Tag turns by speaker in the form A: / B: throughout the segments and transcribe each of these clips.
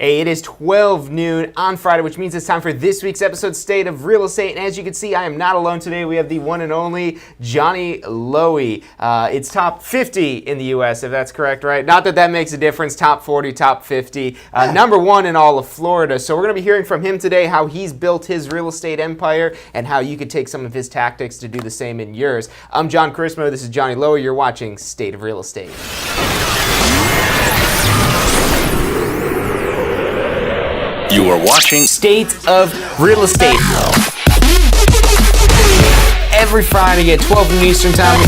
A: Hey, it is 12 noon on Friday, which means it's time for this week's episode, State of Real Estate. And as you can see, I am not alone today. We have the one and only Johnny Lowy. It's top 50 in the U.S., if that's correct, right? Not that that makes a difference. Top 40, top 50. Number one in all of Florida. So we're going to be hearing from him today how he's built his real estate empire and how you could take some of his tactics to do the same in yours. I'm John Chrismo. This is Johnny Lowy. You're watching State of Real Estate.
B: You are watching
A: State of Real Estate. Every Friday at 12 noon Eastern Time.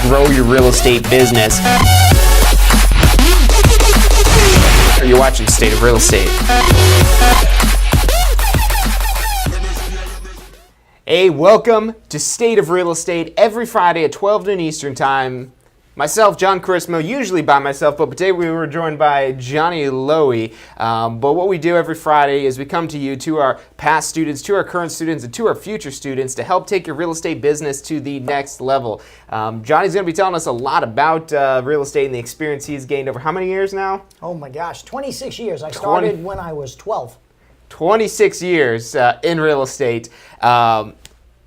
A: Grow your real estate business. You're watching State of Real Estate. Hey, welcome to State of Real Estate every Friday at 12 noon Eastern Time. Myself, John Chrismo, usually by myself, but today we were joined by Johnny Lowy. But what we do every Friday is we come to you, to our past students, to our current students, and to our future students to help take your real estate business to the next level. Johnny's going to be telling us a lot about real estate and the experience he's gained over how many years now?
C: Oh my gosh, 26 years. I started when I was 12.
A: 26 years in real estate.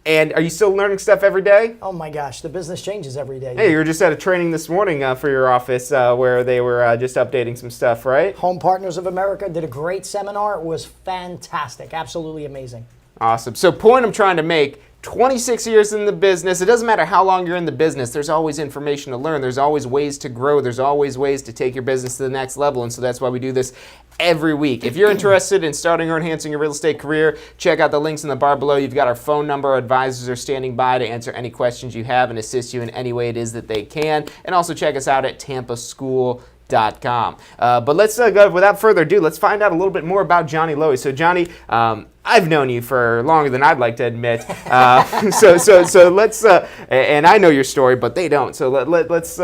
A: And are you still learning stuff every day?
C: Oh my gosh, the business changes every day.
A: Hey, you were just at a training this morning for your office where they were just updating some stuff, right?
C: Home Partners of America did a great seminar. It was fantastic, absolutely amazing.
A: Awesome. So point I'm trying to make, 26 years in the business, it doesn't matter how long you're in the business, there's always information to learn, there's always ways to grow, there's always ways to take your business to the next level, and so that's why we do this every week. If you're interested in starting or enhancing your real estate career, check out the links in the bar below. You've got our phone number. Our advisors are standing by to answer any questions you have and assist you in any way it is that they can. And also check us out at tampaschool.com. But let's go, without further ado, let's find out a little bit more about Johnny Lowy. So Johnny, I've known you for longer than I'd like to admit. So let's, and I know your story, but they don't. So let's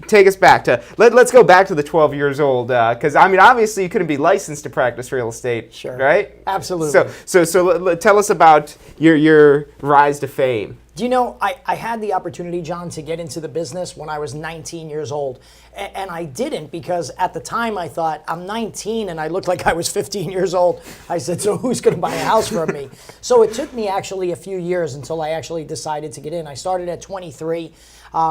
A: take us back to, let's go back to the 12 years old, because I mean, obviously you couldn't be licensed to practice real estate,
C: sure,
A: right?
C: Absolutely.
A: So tell us about your rise to fame.
C: Do you know, I had the opportunity, John, to get into the business when I was 19 years old. And I didn't because at the time I thought, I'm 19 and I looked like I was 15 years old. I said, so who's going to buy a house from me? So it took me actually a few years until I actually decided to get in. I started at 23.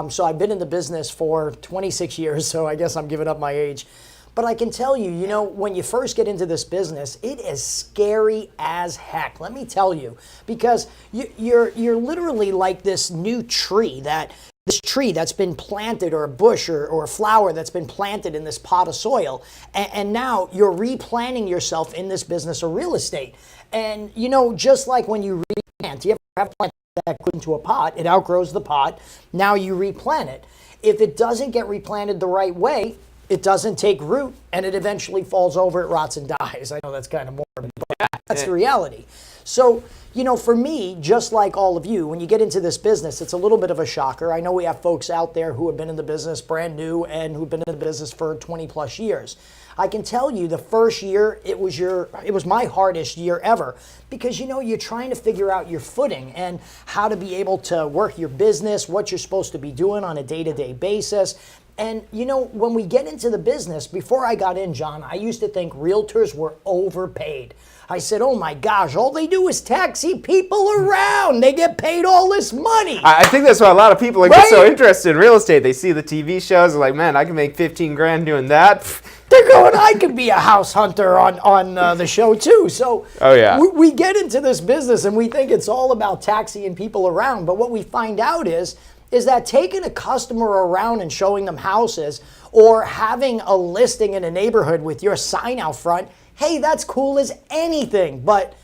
C: So I've been in the business for 26 years, so I guess I'm giving up my age. But I can tell you, you know, when you first get into this business, it is scary as heck. Let me tell you, because you're literally like this new tree that's been planted, or a bush or a flower that's been planted in this pot of soil, and now you're replanting yourself in this business of real estate. And you know, just like when you replant, you ever have a plant that goes into a pot, it outgrows the pot, now you replant it. If it doesn't get replanted the right way, it doesn't take root, and it eventually falls over, it rots and dies. I know that's kind of morbid, but that's the reality. So, you know, for me, just like all of you, when you get into this business, it's a little bit of a shocker. I know we have folks out there who have been in the business brand new and who've been in the business for 20 plus years. I can tell you the first year, it was my hardest year ever, because, you know, you're trying to figure out your footing and how to be able to work your business, what you're supposed to be doing on a day-to-day basis. And, you know, when we get into the business, before I got in, John, I used to think realtors were overpaid. I said, oh my gosh, all they do is taxi people around. They get paid all this money.
A: I think that's why a lot of people get so interested in real estate. They see the TV shows, they're like, man, I can make 15 grand doing that.
C: They're going, I could be a house hunter on the show too. So we get into this business and we think it's all about taxiing people around. But what we find out is that taking a customer around and showing them houses, or having a listing in a neighborhood with your sign out front, hey, that's cool as anything. But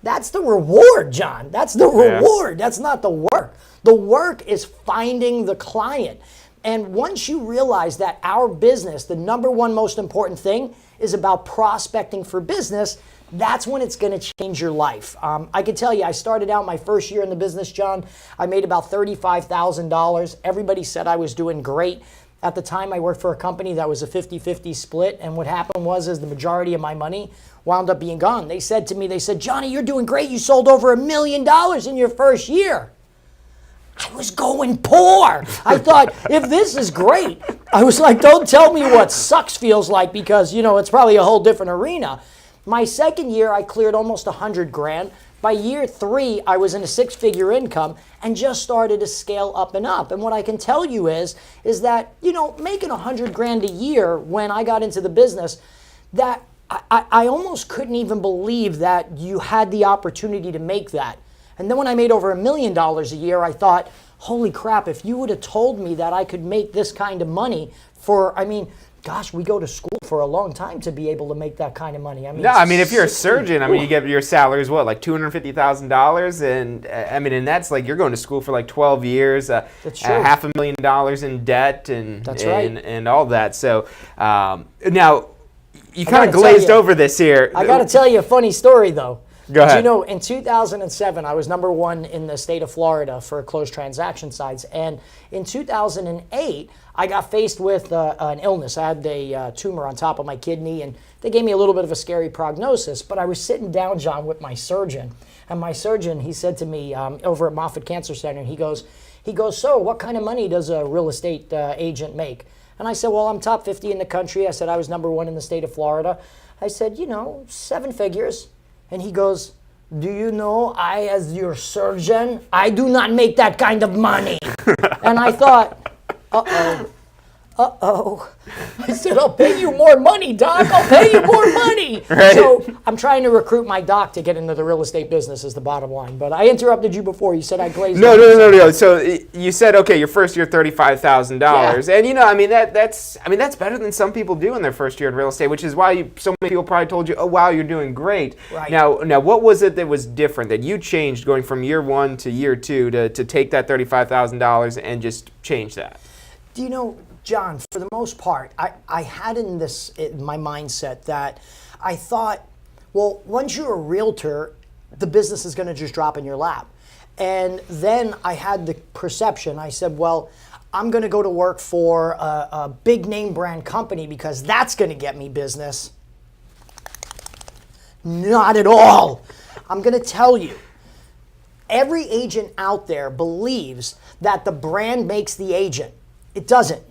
C: that's the reward, John. That's the reward. That's not the work. The work is finding the client. And once you realize that our business, the number one most important thing, is about prospecting for business, that's when it's going to change your life. I can tell you, I started out my first year in the business, John. I made about $35,000. Everybody said I was doing great. At the time, I worked for a company that was a 50-50 split, and what happened was the majority of my money wound up being gone. They said to me, Johnny, you're doing great. You sold over $1 million in your first year. I was going poor. I thought, if this is great, I was like, don't tell me what sucks feels like because, it's probably a whole different arena. My second year, I cleared almost 100 grand. By year 3, I was in a 6-figure income and just started to scale up and up. And what I can tell you is that, making 100 grand a year when I got into the business, that I almost couldn't even believe that you had the opportunity to make that. And then when I made over $1 million a year, I thought, holy crap, if you would have told me that I could make this kind of money gosh, we go to school for a long time to be able to make that kind of money.
A: If you're a surgeon, you get your salary is what, like $250,000, and that's like you're going to school for like 12 years, $500,000 in debt, and
C: that's right,
A: and all that. So now you kind of glazed over this here.
C: I got to tell you a funny story though.
A: Go ahead.
C: In 2007, I was number 1 in the state of Florida for closed transaction sides. And in 2008, I got faced with an illness. I had a tumor on top of my kidney, and they gave me a little bit of a scary prognosis. But I was sitting down, John, with my surgeon. And my surgeon, he said to me over at Moffitt Cancer Center, he goes, so what kind of money does a real estate agent make? And I said, well, I'm top 50 in the country. I said, I was number 1 in the state of Florida. I said, 7 figures. And he goes, do you know I, as your surgeon, I do not make that kind of money. And I thought, uh-oh. I said, I'll pay you more money, Doc. I'll pay you more money. Right. So I'm trying to recruit my doc to get into the real estate business is the bottom line. But I interrupted you before. You said I glazed over.
A: No. So you said, okay, your first year, $35,000. Yeah. And that's better than some people do in their first year in real estate, which is why so many people probably told you, oh, wow, you're doing great.
C: Right.
A: Now, what was it that was different that you changed going from year 1 to year 2 to take that $35,000 and just change that?
C: John, for the most part, I had in my mindset that I thought, well, once you're a realtor, the business is going to just drop in your lap. And then I had the perception, I said, well, I'm going to go to work for a big name brand company because that's going to get me business. Not at all. I'm going to tell you, every agent out there believes that the brand makes the agent. It doesn't.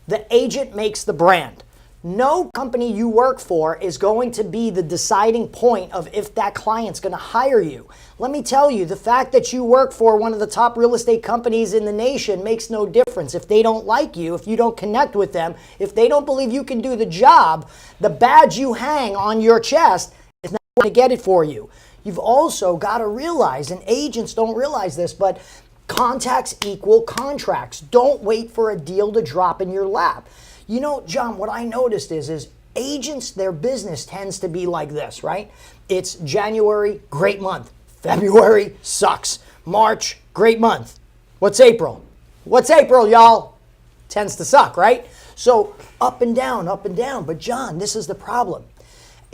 C: The agent makes the brand. No company you work for is going to be the deciding point of if that client's going to hire you. Let me tell you, the fact that you work for one of the top real estate companies in the nation makes no difference. If they don't like you, if you don't connect with them, if they don't believe you can do the job, the badge you hang on your chest is not going to get it for you. You've also got to realize, and agents don't realize this, but contacts equal contracts. Don't wait for a deal to drop in your lap. John, what I noticed is agents, their business tends to be like this, right? It's January, great month. February, sucks. March, great month. What's April? What's April, y'all? Tends to suck, right? So up and down, up and down. But John, this is the problem.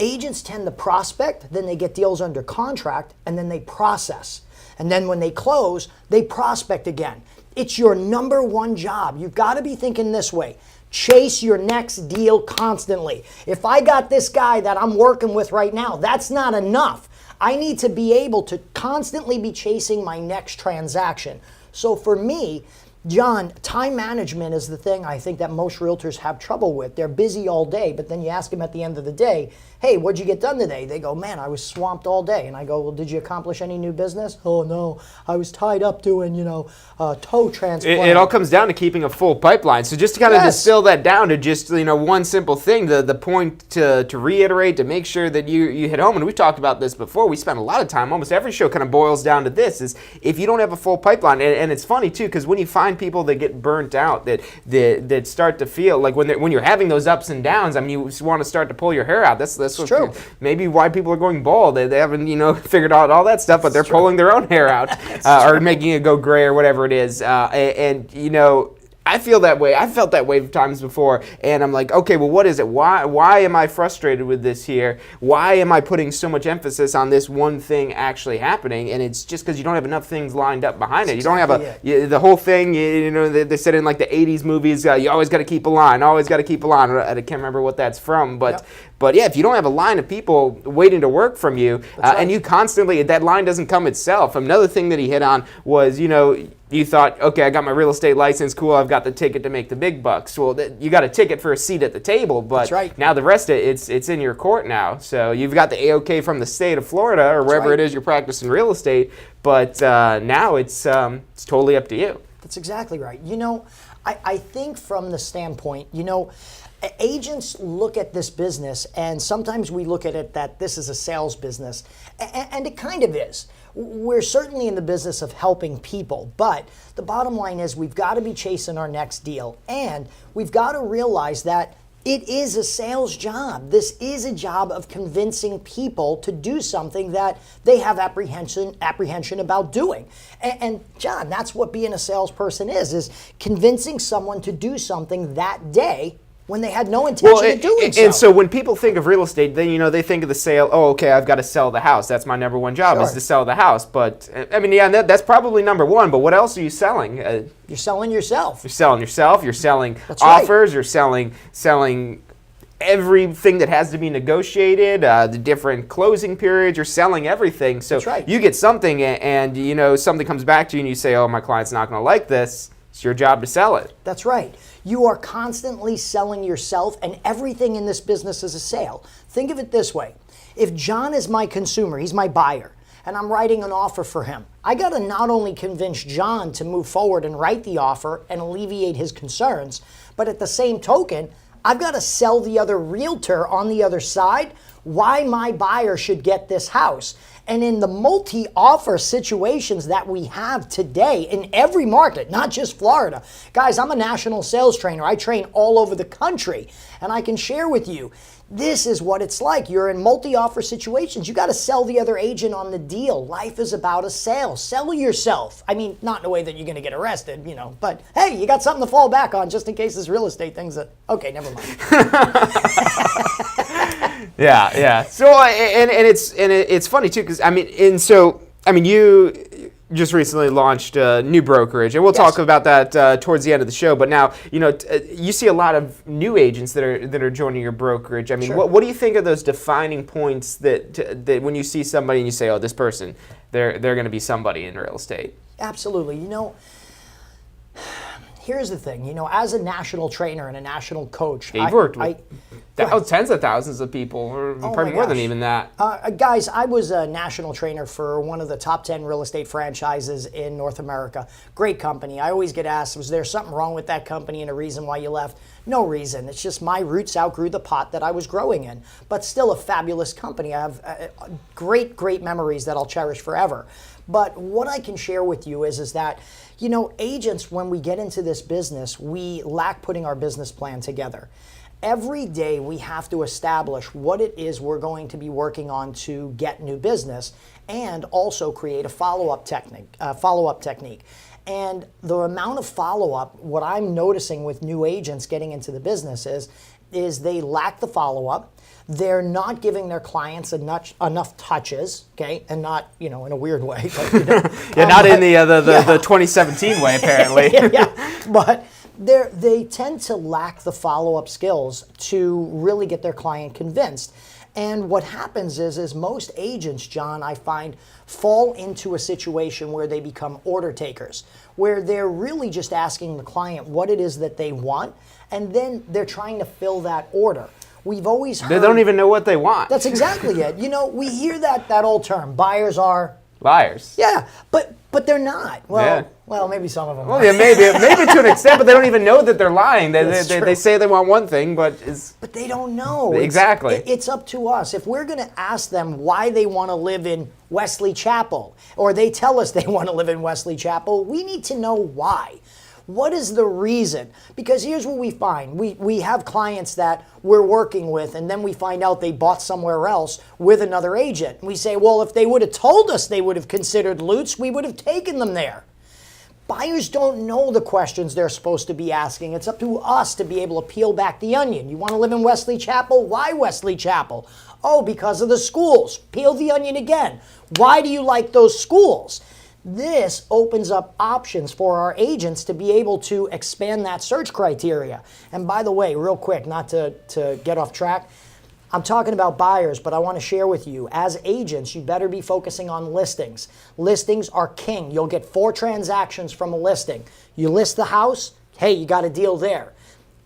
C: Agents tend to prospect, then they get deals under contract, and then they process. And then when they close, they prospect again. It's your number 1 job. You've got to be thinking this way. Chase your next deal constantly. If I got this guy that I'm working with right now, that's not enough. I need to be able to constantly be chasing my next transaction. So for me, John, time management is the thing I think that most realtors have trouble with. They're busy all day, but then you ask them at the end of the day, hey, what'd you get done today? They go, man, I was swamped all day. And I go, well, did you accomplish any new business? Oh, no, I was tied up doing, toe transplant.
A: It all comes down to keeping a full pipeline. So just to kind of distill that down to just, one simple thing, the point to reiterate, to make sure that you hit home, and we've talked about this before, we spent a lot of time, almost every show kind of boils down to this, is if you don't have a full pipeline, and it's funny too, because when you find people that get burnt out, that start to feel like when you're having those ups and downs, you want to start to pull your hair out. That's
C: true.
A: Maybe why people are going bald. They haven't figured out all that stuff, but they're pulling their own hair out or making it go gray or whatever it is. I feel that way. I've felt that way times before, and I'm like, okay, well, what is it? Why am I frustrated with this here? Why am I putting so much emphasis on this one thing actually happening? And it's just because you don't have enough things lined up behind it. You don't have the whole thing. They said in like the '80s movies, you always got to keep a line. Always got to keep a line. I can't remember what that's from, but But yeah, if you don't have a line of people waiting to work from you, and you constantly, that line doesn't come itself. Another thing that he hit on was, you thought, okay, I got my real estate license, cool, I've got the ticket to make the big bucks. Well, you got a ticket for a seat at the table, but now the rest of it, it's in your court now. So you've got the A-OK from the state of Florida or wherever it is you're practicing real estate, but now it's totally up to you.
C: That's exactly right. I think from the standpoint, agents look at this business, and sometimes we look at it that this is a sales business, and it kind of is. We're certainly in the business of helping people, but the bottom line is we've got to be chasing our next deal, and we've got to realize that it is a sales job. This is a job of convincing people to do something that they have apprehension about doing. And John, that's what being a salesperson is convincing someone to do something that day when they had no intention of doing so.
A: And so when people think of real estate, then they think of the sale. Oh, okay, I've got to sell the house. That's my number one job is to sell the house. But I mean, yeah, that's probably number one. But what else are you selling?
C: You're selling yourself.
A: You're selling yourself. You're selling offers. You're selling everything that has to be negotiated. The different closing periods. You're selling everything. So you get something, and something comes back to you, and you say, "Oh, my client's not going to like this." It's your job to sell it.
C: That's right. You are constantly selling yourself, and everything in this business is a sale. Think of it this way. If John is my consumer, he's my buyer, and I'm writing an offer for him, I got to not only convince John to move forward and write the offer and alleviate his concerns, but at the same token, I've got to sell the other realtor on the other side why my buyer should get this house. And in the multi-offer situations that we have today in every market, not just Florida. Guys, I'm a national sales trainer. I train all over the country. And I can share with you, this is what it's like. You're in multi-offer situations. You got to sell the other agent on the deal. Life is about a sale. Sell yourself. I mean, not in a way that you're going to get arrested, but hey, you got something to fall back on just in case this real estate thing's okay, never mind.
A: Yeah. So and it's funny too because you just recently launched a new brokerage, and we'll talk about that towards the end of the show. But now you see a lot of new agents that are joining your brokerage. I mean, what do you think of those defining points that when you see somebody and you say, oh, this person, they're going to be somebody in real estate?
C: Absolutely. Here's the thing, as a national trainer and a national coach,
A: you've worked with tens of thousands of people, or probably more than even that.
C: Guys, I was a national trainer for one of the top 10 real estate franchises in North America. Great company. I always get asked, was there something wrong with that company and a reason why you left? No reason. It's just my roots outgrew the pot that I was growing in. But still a fabulous company. I have great memories that I'll cherish forever. But what I can share with you is that, agents, when we get into this business, we lack putting our business plan together. Every day we have to establish what it is we're going to be working on to get new business and also create a follow-up technique. And the amount of follow-up, what I'm noticing with new agents getting into the business is they lack the follow-up. They're not giving their clients enough touches, okay, and not in a weird way. But,
A: not in the 2017 way apparently.
C: But they tend to lack the follow-up skills to really get their client convinced. And what happens is most agents, John, I find, fall into a situation where they become order takers, where they're really just asking the client what it is that they want, and then they're trying to fill that order. We've always heard...
A: They don't even know what they want.
C: That's exactly it. We hear that old term, buyers are...
A: Liars.
C: Yeah, but they're not. Well, maybe some of them.
A: Well, yeah, maybe to an extent, but they don't even know that they're lying. They say they want one thing, but
C: they don't know.
A: Exactly.
C: It's up to us. If we're going to ask them why they want to live in Wesley Chapel, or they tell us they want to live in Wesley Chapel, we need to know why. What is the reason? Because here's what we find. We have clients that we're working with, and then we find out they bought somewhere else with another agent. We say, well, if they would have told us they would have considered Lutz, we would have taken them there. Buyers don't know the questions they're supposed to be asking. It's up to us to be able to peel back the onion. You want to live in Wesley Chapel? Why Wesley Chapel? Oh, because of the schools. Peel the onion again. Why do you like those schools? This opens up options for our agents to be able to expand that search criteria. And by the way, real quick, not to get off track, I'm talking about buyers, but I want to share with you, as agents, you better be focusing on listings. Listings are king. You'll get 4 transactions from a listing. You list the house, hey, you got a deal there.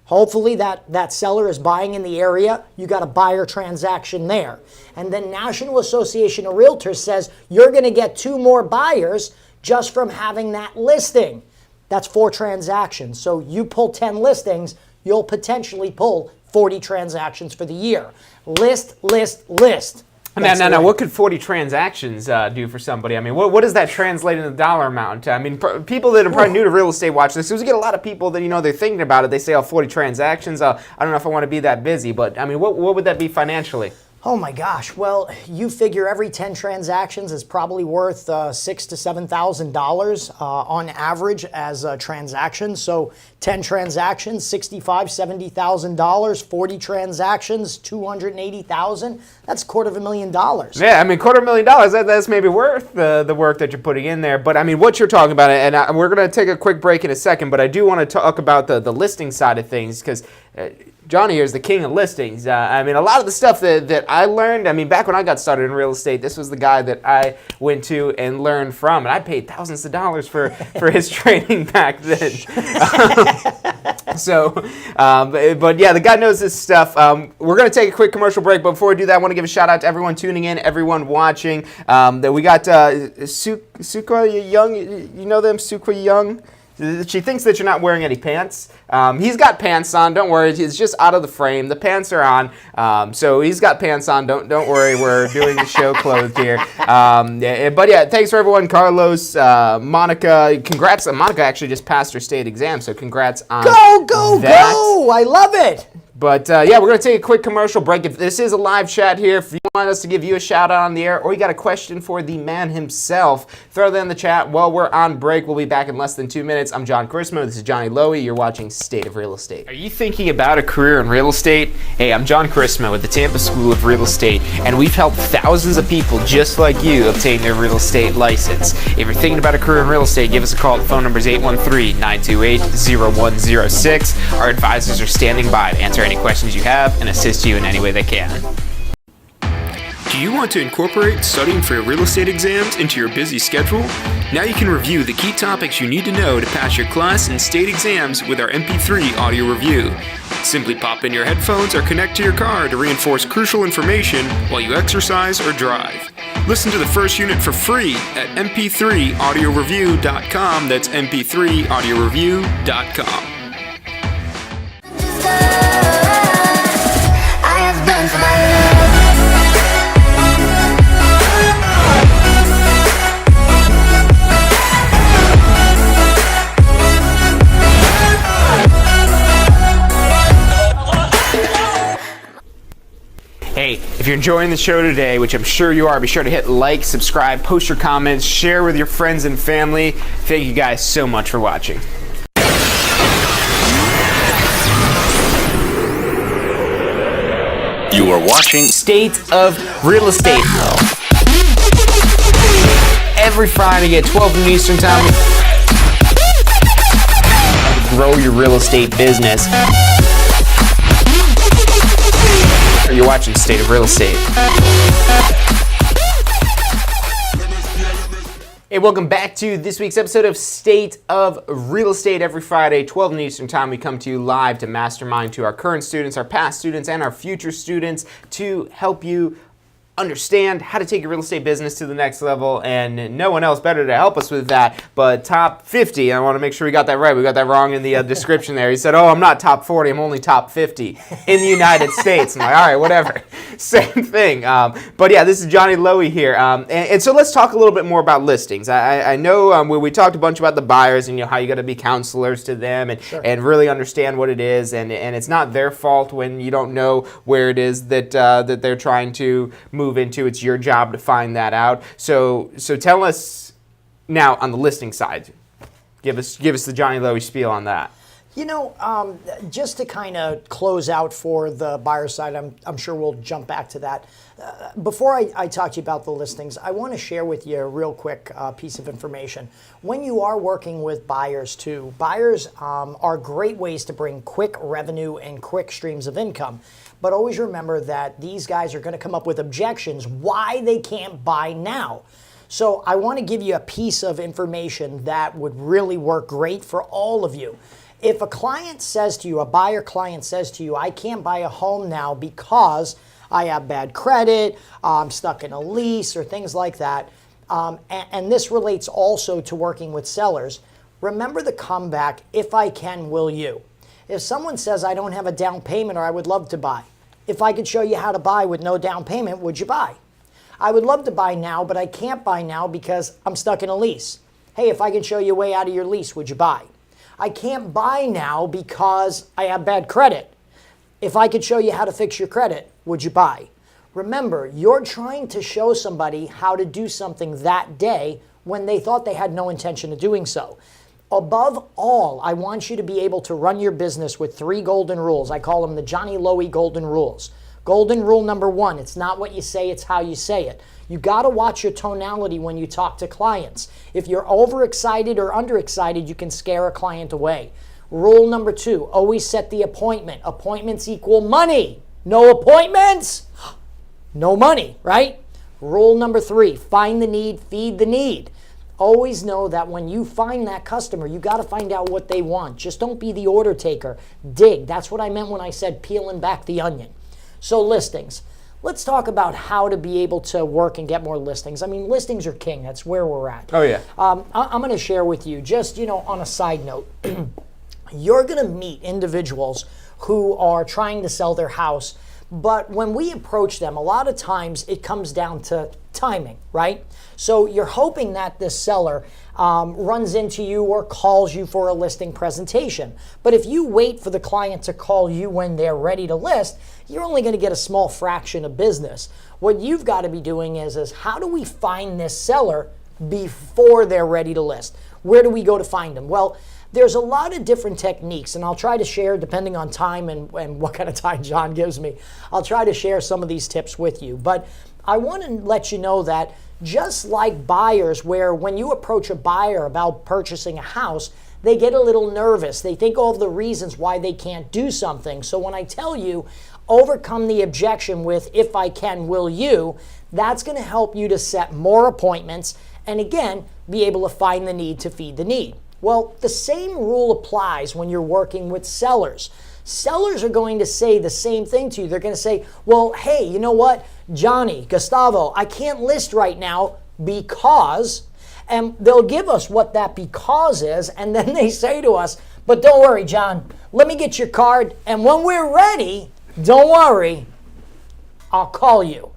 C: Hopefully that seller is buying in the area. You got a buyer transaction there. And then National Association of Realtors says you're going to get 2 more buyers just from having that listing. That's 4 transactions. So you pull 10 listings, you'll potentially pull 40 transactions for the year. List, list, list.
A: Now, what could 40 transactions do for somebody? I mean, what does that translate into dollar amount? I mean, people that are probably new to real estate watch this, because we get a lot of people that, they're thinking about it. They say, 40 transactions. I don't know if I want to be that busy, but I mean, what would that be financially?
C: Oh my gosh, well, you figure every 10 transactions is probably worth $6,000 to $7,000 on average as a transaction. So 10 transactions, $65,000, $70,000, 40 transactions, $280,000. That's $250,000.
A: Yeah, I mean, $250,000, that's maybe worth the work that you're putting in there. But I mean, what you're talking about, and we're going to take a quick break in a second, but I do want to talk about the listing side of things, because Johnny here is the king of listings. I mean, a lot of the stuff that I learned, I mean, back when I got started in real estate, this was the guy that I went to and learned from. And I paid thousands of dollars for his training back then. But yeah, the guy knows this stuff. We're going to take a quick commercial break. But before we do that, I want to give a shout out to everyone tuning in, everyone watching. That we got Sukwa Young. You know them, Sukwa Young? She thinks that you're not wearing any pants. He's got pants on. Don't worry. It's just out of the frame. The pants are on. So he's got pants on. Don't worry. We're doing the show clothed here. But yeah, thanks for everyone. Carlos, Monica. Congrats. Monica actually just passed her state exam. So congrats on that.
C: Go! I love it.
A: But yeah, we're going to take a quick commercial break. If this is a live chat here, if you want us to give you a shout out on the air, or you got a question for the man himself, throw that in the chat while we're on break. We'll be back in less than 2 minutes. I'm John Chrismo. This is Johnny Lowy. You're watching State of Real Estate. Are you thinking about a career in real estate? Hey, I'm John Chrismo with the Tampa School of Real Estate, and we've helped thousands of people just like you obtain their real estate license. If you're thinking about a career in real estate, give us a call. The phone number is 813-928-0106. Our advisors are standing by to answer any questions you have and assist you in any way they can.
D: Do you want to incorporate studying for your real estate exams into your busy schedule? Now you can review the key topics you need to know to pass your class and state exams with our MP3 audio review. Simply pop in your headphones or connect to your car to reinforce crucial information while you exercise or drive. Listen to the first unit for free at mp3audioreview.com. That's mp3audioreview.com.
A: Hey, if you're enjoying the show today, which I'm sure you are, be sure to hit like, subscribe, post your comments, share with your friends and family. Thank you guys so much for watching.
B: You are watching
A: State of Real Estate. Every Friday at 12 noon Eastern Time. Grow your real estate business. You're watching State of Real Estate. Hey, welcome back to this week's episode of State of Real Estate. Every Friday, 12 noon Eastern Time, we come to you live to mastermind to our current students, our past students, and our future students to help you understand how to take your real estate business to the next level, and no one else better to help us with that but top 50. I want to make sure we got that right. We got that wrong in the description there. He said, I'm not top 40, I'm only top 50 in the United States. I'm like, all right, whatever. Same thing. But yeah, this is Johnny Lowy here. And so let's talk a little bit more about listings. I know we talked a bunch about the buyers and how you got to be counselors to them and really understand what it is. And it's not their fault when you don't know where it is that they're trying to move into. It's your job to find that out. So tell us now on the listing side. Give us the Johnny Lowy spiel on that.
C: Just to kind of close out for the buyer side, I'm sure we'll jump back to that. Before I talk to you about the listings, I want to share with you a real quick piece of information. When you are working with buyers too, buyers are great ways to bring quick revenue and quick streams of income. But always remember that these guys are going to come up with objections why they can't buy now. So I want to give you a piece of information that would really work great for all of you. If a client says to you, a buyer client says to you, I can't buy a home now because I have bad credit, I'm stuck in a lease, or things like that, and this relates also to working with sellers, remember the comeback, if I can, will you? If someone says, I don't have a down payment or I would love to buy, if I could show you how to buy with no down payment, would you buy? I would love to buy now, but I can't buy now because I'm stuck in a lease. Hey, if I can show you a way out of your lease, would you buy? I can't buy now because I have bad credit. If I could show you how to fix your credit, would you buy? Remember, you're trying to show somebody how to do something that day when they thought they had no intention of doing so. Above all, I want you to be able to run your business with 3 golden rules. I call them the Johnny Lowy golden rules. Golden rule number 1, it's not what you say, it's how you say it. You got to watch your tonality when you talk to clients. If you're overexcited or underexcited, you can scare a client away. Rule number 2, always set the appointment. Appointments equal money. No appointments, no money, right? Rule number 3, find the need, feed the need. Always know that when you find that customer, you got to find out what they want. Just don't be the order taker. Dig. That's what I meant when I said peeling back the onion. So listings. Let's talk about how to be able to work and get more listings. I mean, listings are king. That's where we're at.
A: Oh, yeah.
C: I'm going to share with you, just, on a side note, you're going to meet individuals who are trying to sell their house, but when we approach them, a lot of times it comes down to timing, right? So you're hoping that this seller runs into you or calls you for a listing presentation. But if you wait for the client to call you when they're ready to list, you're only going to get a small fraction of business. What you've got to be doing is how do we find this seller before they're ready to list? Where do we go to find them? Well, there's a lot of different techniques, and I'll try to share, depending on time and what kind of time John gives me, I'll try to share some of these tips with you. But I want to let you know that just like buyers, where when you approach a buyer about purchasing a house, they get a little nervous. They think all of the reasons why they can't do something. So when I tell you, overcome the objection with, if I can, will you, that's going to help you to set more appointments and, again, be able to find the need to feed the need. Well, the same rule applies when you're working with sellers. Sellers are going to say the same thing to you. They're going to say, well, hey, you know what, Johnny, Gustavo, I can't list right now because, and they'll give us what that because is, and then they say to us, but don't worry, John, let me get your card, and when we're ready, don't worry, I'll call you.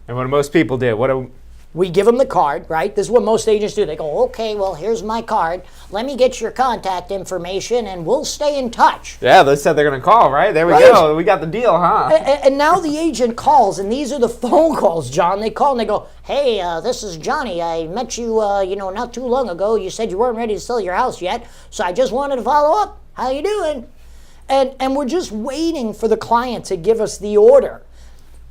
A: And what do most people do?
C: We give them the card, right? This is what most agents do. They go, okay, well, here's my card. Let me get your contact information, and we'll stay in touch.
A: Yeah, they said they're going to call, right? There we go. We got the deal, huh?
C: And now the agent calls, and these are the phone calls, John. They call, and they go, hey, this is Johnny. I met you, not too long ago. You said you weren't ready to sell your house yet, so I just wanted to follow up. How you doing? And we're just waiting for the client to give us the order.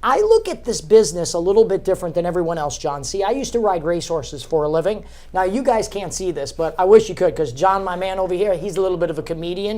C: I look at this business a little bit different than everyone else, John. See, I used to ride racehorses for a living. Now, you guys can't see this, but I wish you could, because John, my man over here, he's a little bit of a comedian.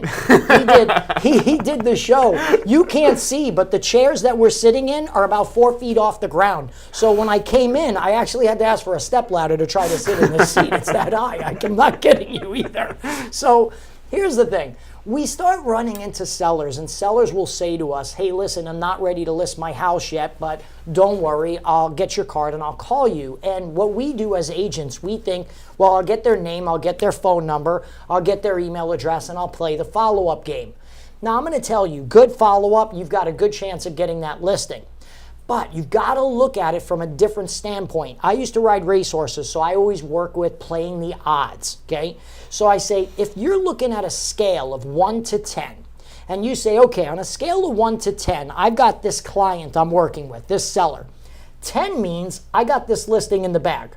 C: He did the show. You can't see, but the chairs that we're sitting in are about 4 feet off the ground. So when I came in, I actually had to ask for a stepladder to try to sit in this seat. It's that high. I'm not kidding you either. So here's the thing. We start running into sellers, and sellers will say to us, hey, listen, I'm not ready to list my house yet, but don't worry, I'll get your card and I'll call you. And what we do as agents, we think, well, I'll get their name, I'll get their phone number, I'll get their email address, and I'll play the follow-up game. Now, I'm going to tell you, good follow-up, you've got a good chance of getting that listing. But you've got to look at it from a different standpoint. I used to ride racehorses, so I always work with playing the odds, okay? So I say, if you're looking at a scale of 1 to 10, and you say, okay, on a scale of 1 to 10, I've got this client I'm working with, this seller. 10 means I got this listing in the bag.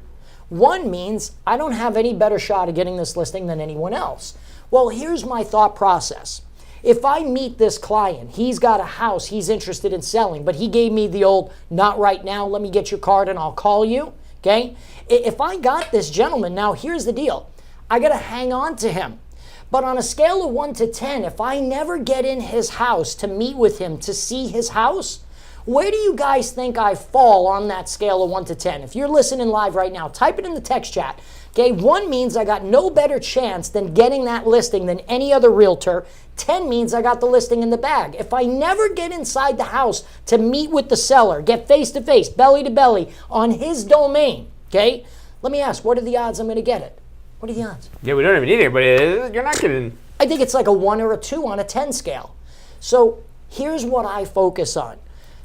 C: 1 means I don't have any better shot of getting this listing than anyone else. Well, here's my thought process. If I meet this client, he's got a house he's interested in selling, but he gave me the old, not right now, let me get your card and I'll call you, okay? If I got this gentleman, now here's the deal. I got to hang on to him. But on a scale of 1 to 10, if I never get in his house to meet with him, to see his house, where do you guys think I fall on that scale of 1 to 10? If you're listening live right now, type it in the text chat. Okay, 1 means I got no better chance than getting that listing than any other realtor. 10 means I got the listing in the bag. If I never get inside the house to meet with the seller, get face to face, belly to belly on his domain, okay, let me ask, what are the odds I'm going to get it? What are the odds?
A: Yeah, we don't even need anybody. You're not getting.
C: I think it's like a 1 or a 2 on a 10 scale. So here's what I focus on.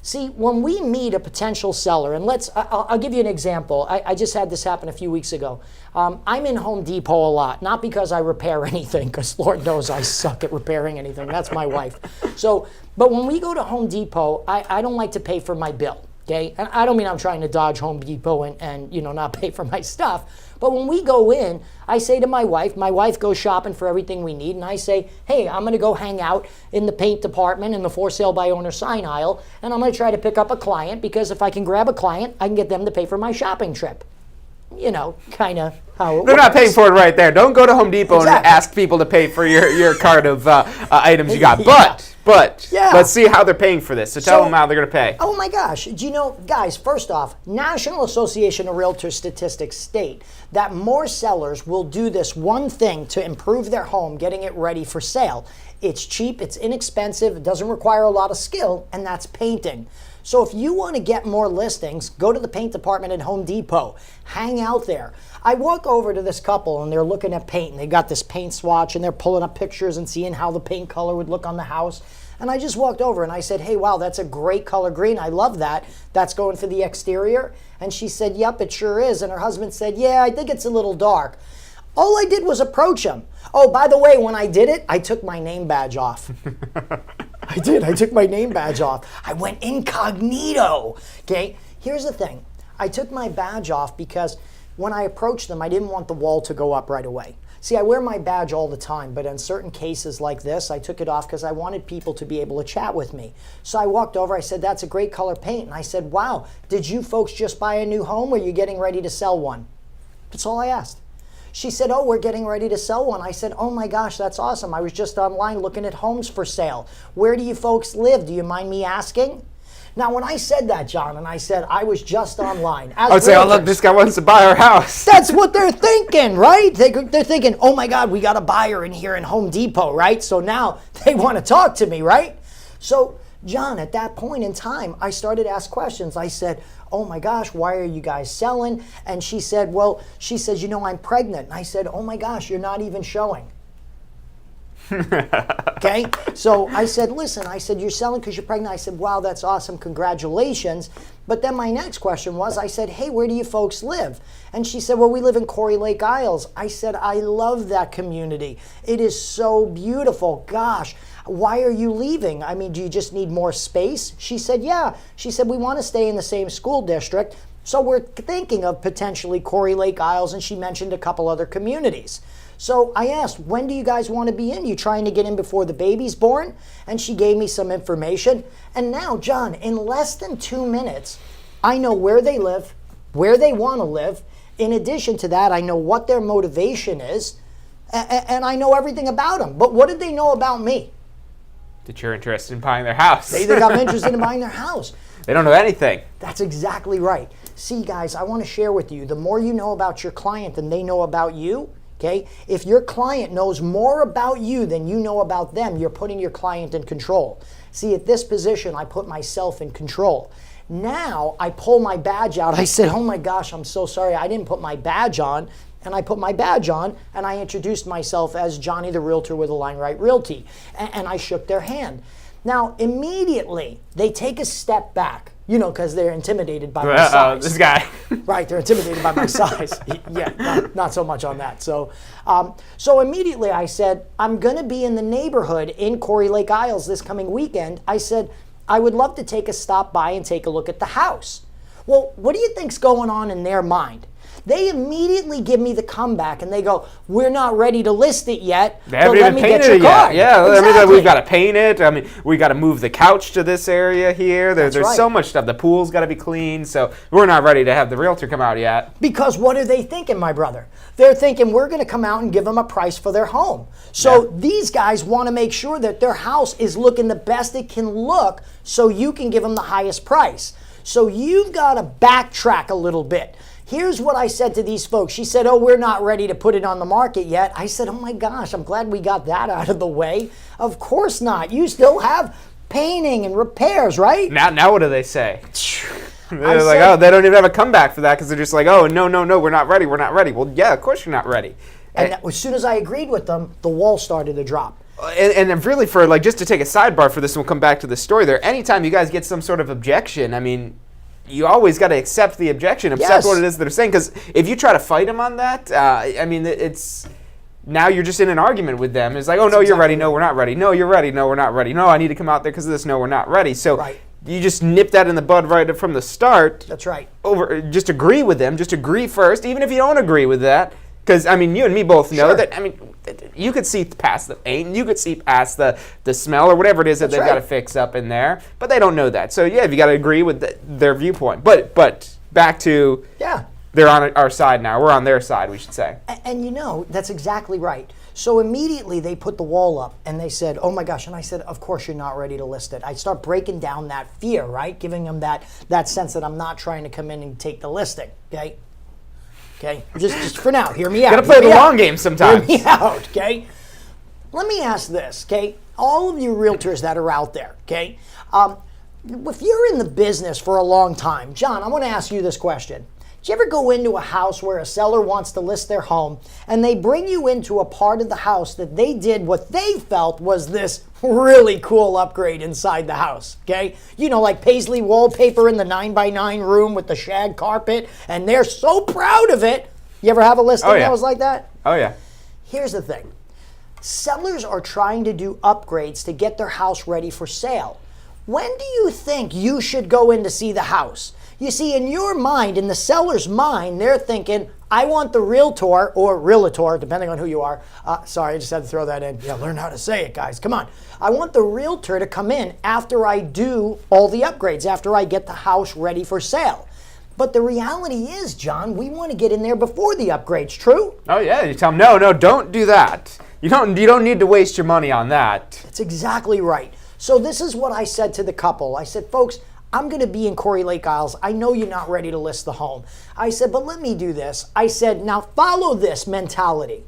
C: See, when we meet a potential seller, and I'll give you an example. I just had this happen a few weeks ago. I'm in Home Depot a lot, not because I repair anything, because Lord knows I suck at repairing anything. That's my wife. But when we go to Home Depot, I don't like to pay for my bill. Okay, and I don't mean I'm trying to dodge Home Depot and not pay for my stuff. But when we go in, I say to my wife goes shopping for everything we need, and I say, hey, I'm going to go hang out in the paint department in the for sale by owner sign aisle, and I'm going to try to pick up a client, because if I can grab a client, I can get them to pay for my shopping trip. Kind of how it
A: They're
C: works.
A: not paying for it right there. Don't go to Home Depot and
C: Exactly.
A: ask people to pay for your cart of items you got.
C: Yeah.
A: But
C: Yeah.
A: let's see how they're paying for this. So tell them how they're going to pay.
C: Oh my gosh. Do you know, guys, first off, National Association of Realtors statistics state that more sellers will do this one thing to improve their home, getting it ready for sale. It's cheap, it's inexpensive, it doesn't require a lot of skill, and that's painting. So if you want to get more listings, go to the paint department at Home Depot. Hang out there. I walk over to this couple and they're looking at paint, and they got this paint swatch and they're pulling up pictures and seeing how the paint color would look on the house. And I just walked over and I said, hey, wow, that's a great color green. I love that. That's going for the exterior. And she said, yep, it sure is. And her husband said, yeah, I think it's a little dark. All I did was approach him. Oh, by the way, when I did it, I took my name badge off. I did. I took my name badge off. I went incognito. Okay, here's the thing. I took my badge off because when I approached them, I didn't want the wall to go up right away. See, I wear my badge all the time, but in certain cases like this, I took it off because I wanted people to be able to chat with me. So I walked over, I said, that's a great color paint. And I said, wow, did you folks just buy a new home, or are you getting ready to sell one? That's all I asked. She said, oh, we're getting ready to sell one. I said, oh my gosh, that's awesome. I was just online looking at homes for sale. Where do you folks live? Do you mind me asking? Now, when I said that, John, and I said I was just online.
A: I would say, oh, look, this guy wants to buy our house.
C: That's what they're thinking, right? They're thinking, oh my God, we got a buyer in here in Home Depot, right? So now they want to talk to me, right? So, John, at that point in time, I started to ask questions. I said, oh my gosh, why are you guys selling? And she said, I'm pregnant. And I said, oh my gosh, you're not even showing. Okay, so I said, listen, I said, you're selling because you're pregnant. I said, wow, that's awesome, congratulations. But then my next question was, I said, hey, where do you folks live? And she said, well, we live in Corey Lake Isles. I said, I love that community. It is so beautiful. Gosh, why are you leaving? I mean, do you just need more space? She said, yeah. She said, we want to stay in the same school district, so we're thinking of potentially Corey Lake Isles, and she mentioned a couple other communities. So I asked, when do you guys want to be in? You trying to get in before the baby's born? And she gave me some information. And now, John, in less than 2 minutes, I know where they live, where they want to live. In addition to that, I know what their motivation is, and I know everything about them. But what did they know about me?
A: That you're interested in buying their house.
C: They think I'm interested in buying their house.
A: They don't know anything.
C: That's exactly right. See, guys, I want to share with you, the more you know about your client than they know about you, okay? If your client knows more about you than you know about them, you're putting your client in control. See, at this position, I put myself in control. Now, I pull my badge out. I said, oh my gosh, I'm so sorry. I didn't put my badge on. And I put my badge on, and I introduced myself as Johnny the Realtor with Align Right Realty. And I shook their hand. Now, immediately, they take a step back, because they're intimidated by my size.
A: This guy.
C: Right, they're intimidated by my size. Yeah, not so much on that. So immediately I said, I'm going to be in the neighborhood in Corey Lake Isles this coming weekend. I said, I would love to take a stop by and take a look at the house. Well, what do you think's going on in their mind? They immediately give me the comeback and they go, we're not ready to list it yet,
A: They haven't even painted it yet. Yeah, exactly. I mean, we've got to paint it. I mean, we got to move the couch to this area here. There's
C: right.
A: so much stuff. The pool's got to be clean. So we're not ready to have the realtor come out yet.
C: Because what are they thinking, my brother? They're thinking we're going to come out and give them a price for their home. So these guys want to make sure that their house is looking the best it can look so you can give them the highest price. So you've got to backtrack a little bit. Here's what I said to these folks. She said, oh, we're not ready to put it on the market yet. I said, oh my gosh, I'm glad we got that out of the way. Of course not. You still have painting and repairs, right?
A: Now what do they say? They're like, oh, they don't even have a comeback for that because they're just like, oh, no, we're not ready. Well, yeah, of course you're not ready.
C: And as soon as I agreed with them, the wall started to drop.
A: And really, for like, just to take a sidebar for this, and we'll come back to the story there. Anytime you guys get some sort of objection, I mean, you always got to accept the objection, accept what it is they're saying. Because if you try to fight them on that, I mean, it's now you're just in an argument with them. It's like, oh, no, you're ready. No, we're not ready. No, you're ready. No, we're not ready. No, I need to come out there because of this. No, we're not ready. So you just nip that in the bud right from the start.
C: That's right.
A: Just agree with them. Just agree first, even if you don't agree with that. Because, I mean, you and me both know that, I mean, you could see past the paint, you could see past the smell or whatever it is that they've got to fix up in there, but they don't know that. So, yeah, you got to agree with their viewpoint. But back to, they're on our side now. We're on their side, we should say.
C: And you know, that's exactly right. So immediately they put the wall up and they said, oh my gosh. And I said, of course you're not ready to list it. I start breaking down that fear, right? Giving them that sense that I'm not trying to come in and take the listing, okay? Okay, just for now, hear me out.
A: Gotta play the long game sometimes.
C: Hear me out, okay? Let me ask this, okay? All of you realtors that are out there, okay? If you're in the business for a long time, John, I want to ask you this question. Did you ever go into a house where a seller wants to list their home and they bring you into a part of the house that they did what they felt was this really cool upgrade inside the house, okay? You know, like paisley wallpaper in the 9x9 room with the shag carpet, and they're so proud of it. You ever have a listing that was like that?
A: Oh, yeah.
C: Here's the thing. Sellers are trying to do upgrades to get their house ready for sale. When do you think you should go in to see the house? You see, in your mind, in the seller's mind, they're thinking, I want the realtor, or realtor, depending on who you are. Sorry, I just had to throw that in. Yeah, learn how to say it, guys. Come on. I want the realtor to come in after I do all the upgrades, after I get the house ready for sale. But the reality is, John, we want to get in there before the upgrades, true?
A: Oh, yeah. You tell them, no, don't do that. You don't need to waste your money on that.
C: That's exactly right. So this is what I said to the couple. I said, folks, I'm going to be in Corey Lake Isles. I know you're not ready to list the home. I said, but let me do this. I said, now follow this mentality.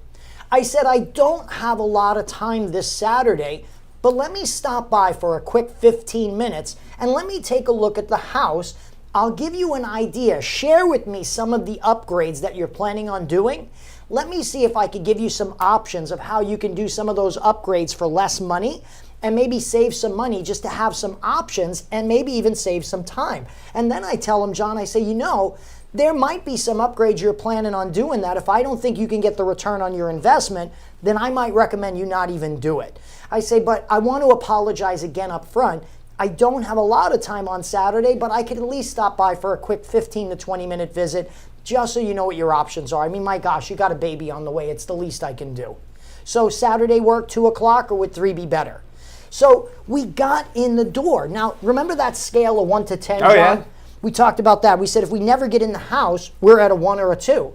C: I said, I don't have a lot of time this Saturday, but let me stop by for a quick 15 minutes and let me take a look at the house. I'll give you an idea. Share with me some of the upgrades that you're planning on doing. Let me see if I could give you some options of how you can do some of those upgrades for less money and maybe save some money just to have some options and maybe even save some time. And then I tell them, John, I say, you know, there might be some upgrades you're planning on doing that if I don't think you can get the return on your investment, then I might recommend you not even do it. I say, but I want to apologize again up front. I don't have a lot of time on Saturday, but I could at least stop by for a quick 15 to 20 minute visit just so you know what your options are. I mean, my gosh, you got a baby on the way. It's the least I can do. So Saturday work 2 o'clock, or would 3 be better? So we got in the door. Now, remember that scale of 1 to 10, John?
A: Yeah.
C: We talked about that. We said if we never get in the house, we're at a 1 or a 2.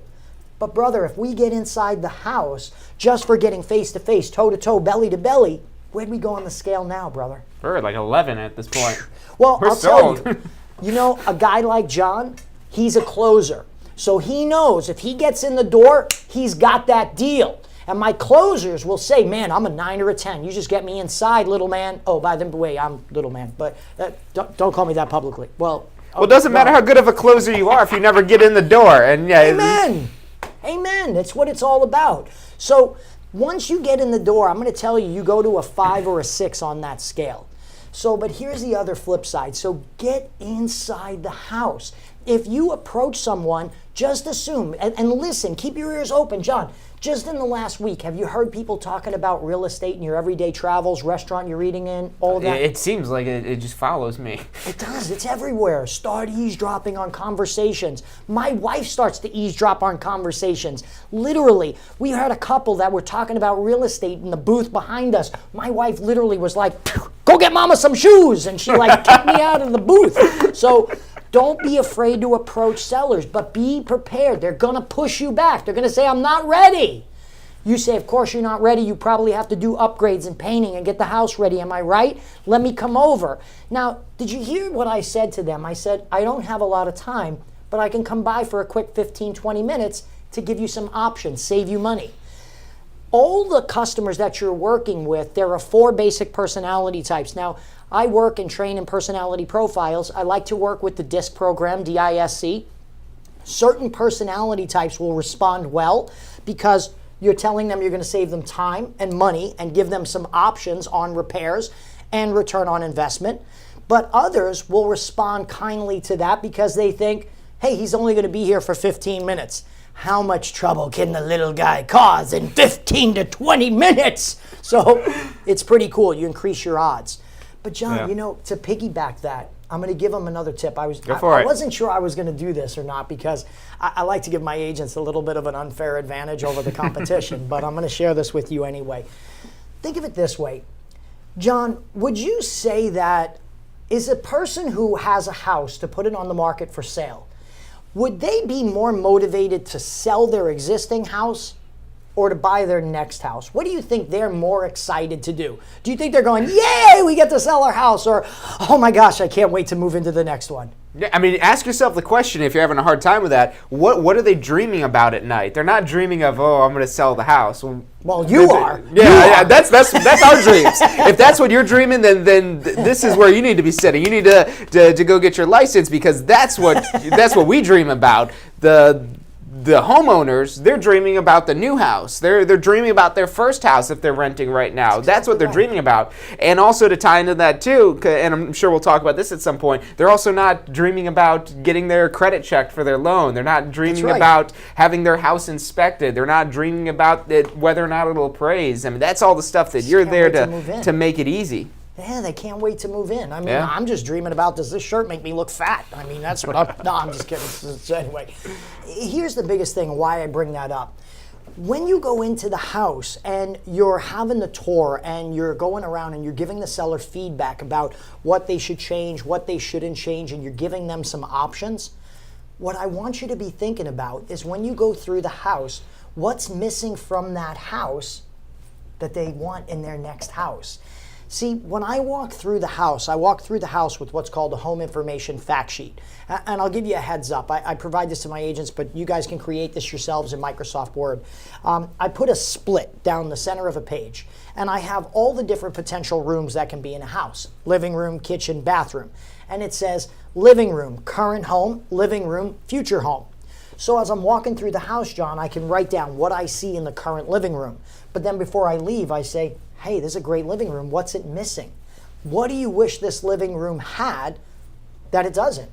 C: But brother, if we get inside the house just for getting face to face, toe to toe, belly to belly, where'd we go on the scale now, brother?
A: We're at like 11 at this point.
C: Well,
A: We're
C: I'll
A: sold.
C: tell you know, a guy like John, he's a closer. So he knows if he gets in the door, he's got that deal. And my closers will say, man, I'm a 9 or a 10. You just get me inside, little man. Oh, by the way, I'm little man. But don't call me that publicly. Well,
A: it doesn't matter how good of a closer you are if you never get in the door. And yeah,
C: amen. Amen. That's what it's all about. So once you get in the door, I'm going to tell you, you go to a 5 or a 6 on that scale. So, but here's the other flip side. So get inside the house. If you approach someone, just assume and listen, keep your ears open. John, just in the last week, have you heard people talking about real estate in your everyday travels, restaurant you're eating in, all of that?
A: It seems like it just follows me.
C: It does. It's everywhere. Start eavesdropping on conversations. My wife starts to eavesdrop on conversations. Literally, we had a couple that were talking about real estate in the booth behind us. My wife literally was like, go get mama some shoes. And she like kicked me out of the booth. So don't be afraid to approach sellers, but be prepared. They're going to push you back. They're going to say, I'm not ready. You say, of course you're not ready. You probably have to do upgrades and painting and get the house ready. Am I right? Let me come over. Now, did you hear what I said to them? I said, I don't have a lot of time, but I can come by for a quick 15, 20 minutes to give you some options, save you money. All the customers that you're working with, there are 4 basic personality types. Now, I work and train in personality profiles. I like to work with the DISC program, D-I-S-C. Certain personality types will respond well because you're telling them you're going to save them time and money and give them some options on repairs and return on investment. But others will respond kindly to that because they think, hey, he's only going to be here for 15 minutes. How much trouble can the little guy cause in 15 to 20 minutes? So it's pretty cool. You increase your odds. But John, to piggyback that, I'm going to give them another tip. I wasn't sure I was going to do this or not because I like to give my agents a little bit of an unfair advantage over the competition, but I'm going to share this with you anyway. Think of it this way. John, would you say that is a person who has a house to put it on the market for sale, would they be more motivated to sell their existing house or to buy their next house? What do you think they're more excited to do? Do you think they're going, yay, we get to sell our house? Or, oh my gosh, I can't wait to move into the next one?
A: Yeah, I mean, ask yourself the question if you're having a hard time with that. What are they dreaming about at night? They're not dreaming of, oh, I'm going to sell the house.
C: Well, you are.
A: Yeah, that's our dreams. If that's what you're dreaming, then this is where you need to be sitting. You need to go get your license because that's what we dream about. The homeowners, they're dreaming about the new house. They're dreaming about their first house if they're renting right now. That's what they're dreaming about. And also to tie into that too, and I'm sure we'll talk about this at some point, they're also not dreaming about getting their credit checked for their loan. They're not dreaming about having their house inspected. They're not dreaming about whether or not it'll appraise. I mean, that's all the stuff that you're there to make it easy.
C: Yeah, they can't wait to move in. I mean, I'm just dreaming about, does this shirt make me look fat? I mean, that's what I'm just kidding. So anyway, here's the biggest thing why I bring that up. When you go into the house and you're having the tour and you're going around and you're giving the seller feedback about what they should change, what they shouldn't change, and you're giving them some options, what I want you to be thinking about is when you go through the house, what's missing from that house that they want in their next house? See, when I walk through the house, I walk through the house with what's called a home information fact sheet. And I'll give you a heads up. I provide this to my agents, but you guys can create this yourselves in Microsoft Word. I put a split down the center of a page, and I have all the different potential rooms that can be in a house. Living room, kitchen, bathroom. And it says living room, current home, living room, future home. So as I'm walking through the house, John, I can write down what I see in the current living room. But then before I leave, I say, hey, this is a great living room. What's it missing? What do you wish this living room had that it doesn't?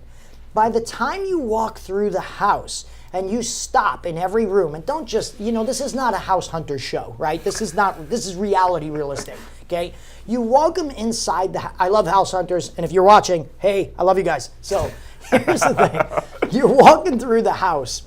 C: By the time you walk through the house and you stop in every room, and don't just, this is not a house hunter show, right? This is reality real estate, okay? You walk them inside I love house hunters, and if you're watching, hey, I love you guys. So here's the thing. You're walking through the house.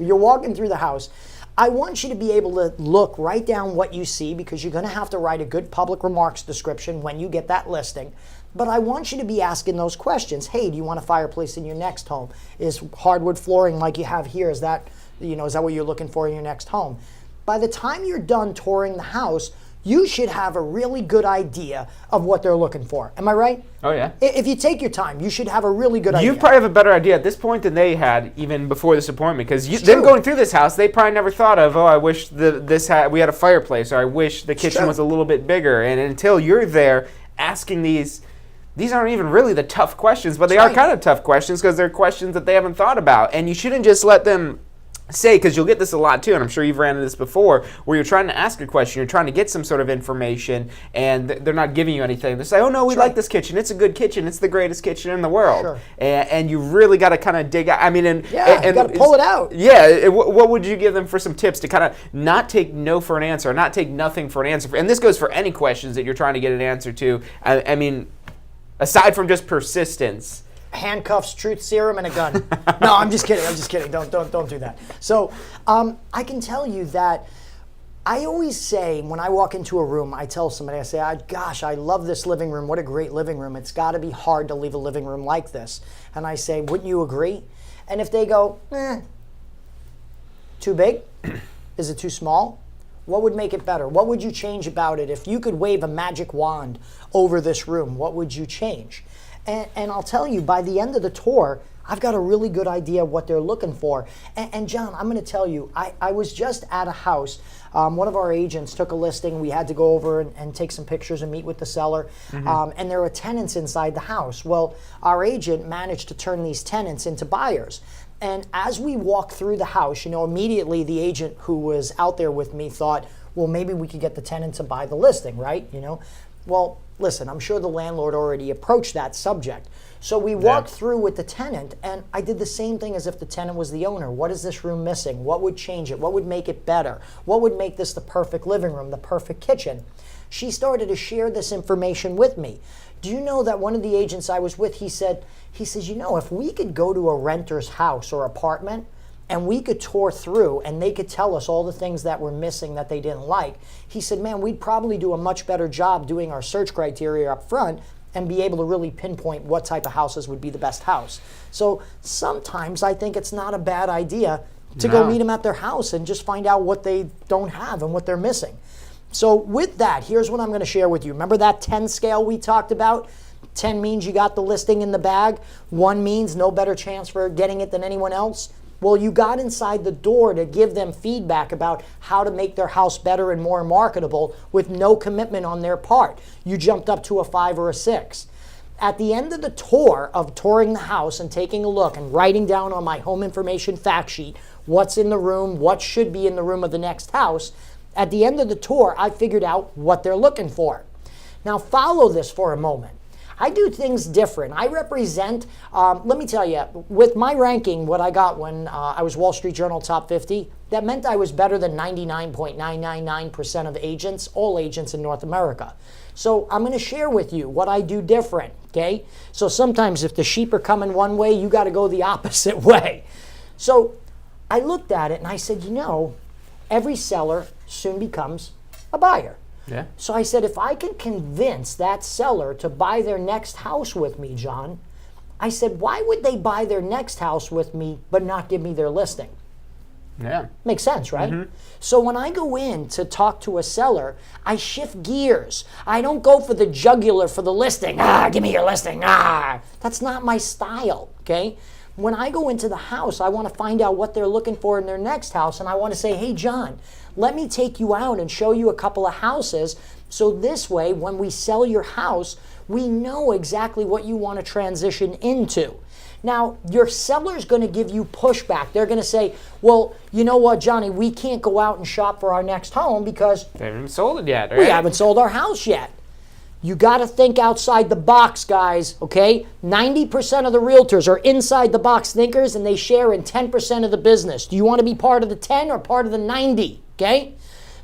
C: I want you to be able to look right down what you see because you're going to have to write a good public remarks description when you get that listing. But I want you to be asking those questions. Hey, do you want a fireplace in your next home? Is hardwood flooring like you have here, is that what you're looking for in your next home? By the time you're done touring the house, you should have a really good idea of what they're looking for. Am I right?
A: Oh, yeah.
C: If you take your time, you should have a really good idea.
A: You probably have a better idea at this point than they had even before this appointment because them going through this house, they probably never thought of, I wish we had a fireplace, or I wish the kitchen was a little bit bigger. And until you're there asking these aren't even really the tough questions, but they are kind of tough questions because they're questions that they haven't thought about. And you shouldn't just let them say, because you'll get this a lot too, and I'm sure you've ran into this before, where you're trying to ask a question, you're trying to get some sort of information, and they're not giving you anything. They say, oh no, we like this kitchen, it's a good kitchen, it's the greatest kitchen in the world.
C: Sure.
A: And you really got to kind of dig out. I mean, and
C: you got to pull it out.
A: Yeah, what would you give them for some tips to kind of not take no for an answer, not take nothing for an answer? And this goes for any questions that you're trying to get an answer to. I mean, aside from just persistence.
C: Handcuffs, truth serum, and a gun. No, I'm just kidding. Don't do that. So I can tell you that I always say when I walk into a room, I tell somebody, I say, gosh, I love this living room. What a great living room. It's got to be hard to leave a living room like this. And I say, wouldn't you agree? And if they go, too big? Is it too small? What would make it better? What would you change about it? If you could wave a magic wand over this room, what would you change? And I'll tell you, by the end of the tour, I've got a really good idea of what they're looking for. And John, I'm going to tell you, I was just at a house. One of our agents took a listing. We had to go over and take some pictures and meet with the seller. And there were tenants inside the house. Well, our agent managed to turn these tenants into buyers. And as we walked through the house, immediately the agent who was out there with me thought, well, maybe we could get the tenant to buy the listing, right? Well, listen, I'm sure the landlord already approached that subject. So we walked through with the tenant, and I did the same thing as if the tenant was the owner. What is this room missing? What would change it? What would make it better? What would make this the perfect living room, the perfect kitchen? She started to share this information with me. Do you know that one of the agents I was with, he says, if we could go to a renter's house or apartment, and we could tour through and they could tell us all the things that were missing that they didn't like. He said, man, we'd probably do a much better job doing our search criteria up front and be able to really pinpoint what type of houses would be the best house. So sometimes I think it's not a bad idea to go meet them at their house and just find out what they don't have and what they're missing. So with that, here's what I'm going to share with you. Remember that 10 scale we talked about? 10 means you got the listing in the bag. 1 means no better chance for getting it than anyone else. Well, you got inside the door to give them feedback about how to make their house better and more marketable with no commitment on their part. You jumped up to a 5 or a 6. At the end of the tour of touring the house and taking a look and writing down on my home information fact sheet what's in the room, what should be in the room of the next house, at the end of the tour, I figured out what they're looking for. Now, follow this for a moment. I do things different. I represent, let me tell you, with my ranking, what I got when I was Wall Street Journal Top 50, that meant I was better than 99.999% of agents, all agents in North America. So I'm going to share with you what I do different, okay? So sometimes if the sheep are coming one way, you got to go the opposite way. So I looked at it and I said, every seller soon becomes a buyer.
A: Yeah.
C: So I said, if I can convince that seller to buy their next house with me, John, I said, why would they buy their next house with me but not give me their listing?
A: Yeah.
C: Makes sense, right? Mm-hmm. So when I go in to talk to a seller, I shift gears. I don't go for the jugular for the listing. Give me your listing. That's not my style, okay? When I go into the house, I want to find out what they're looking for in their next house, and I want to say, hey, John, let me take you out and show you a couple of houses, so this way, when we sell your house, we know exactly what you want to transition into. Now, your seller's going to give you pushback. They're going to say, well, you know what, Johnny, we can't go out and shop for our next home because
A: they haven't sold it yet, right?
C: We haven't sold our house yet. You got to think outside the box, guys, okay? 90% of the realtors are inside the box thinkers and they share in 10% of the business. Do you want to be part of the 10 or part of the 90, okay?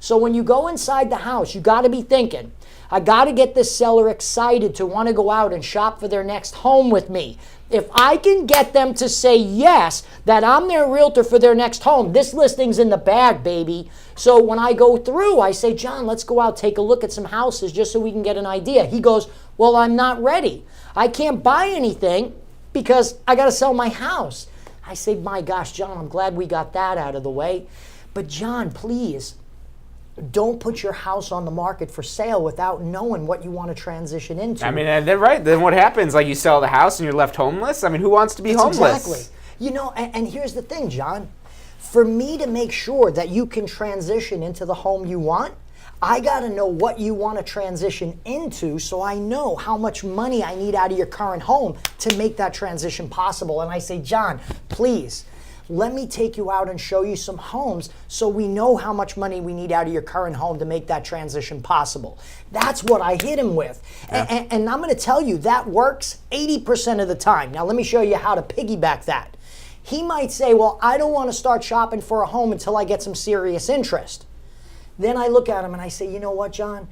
C: So when you go inside the house, you got to be thinking, I got to get this seller excited to want to go out and shop for their next home with me. If I can get them to say yes, that I'm their realtor for their next home, this listing's in the bag, baby. So when I go through, I say, John, let's go out, take a look at some houses just so we can get an idea. He goes, well, I'm not ready. I can't buy anything because I got to sell my house. I say, my gosh, John, I'm glad we got that out of the way. But John, please, don't put your house on the market for sale without knowing what you want to transition into.
A: I mean, they're right. Then what happens? Like you sell the house and you're left homeless? I mean, who wants to be homeless?
C: Exactly. And here's the thing, John. For me to make sure that you can transition into the home you want, I got to know what you want to transition into so I know how much money I need out of your current home to make that transition possible. And I say, John, please, Let me take you out and show you some homes so we know how much money we need out of your current home to make that transition possible. That's what I hit him with. Yeah. And I'm going to tell you, that works 80% of the time. Now, let me show you how to piggyback that. He might say, well, I don't want to start shopping for a home until I get some serious interest. Then I look at him and I say, you know what, John?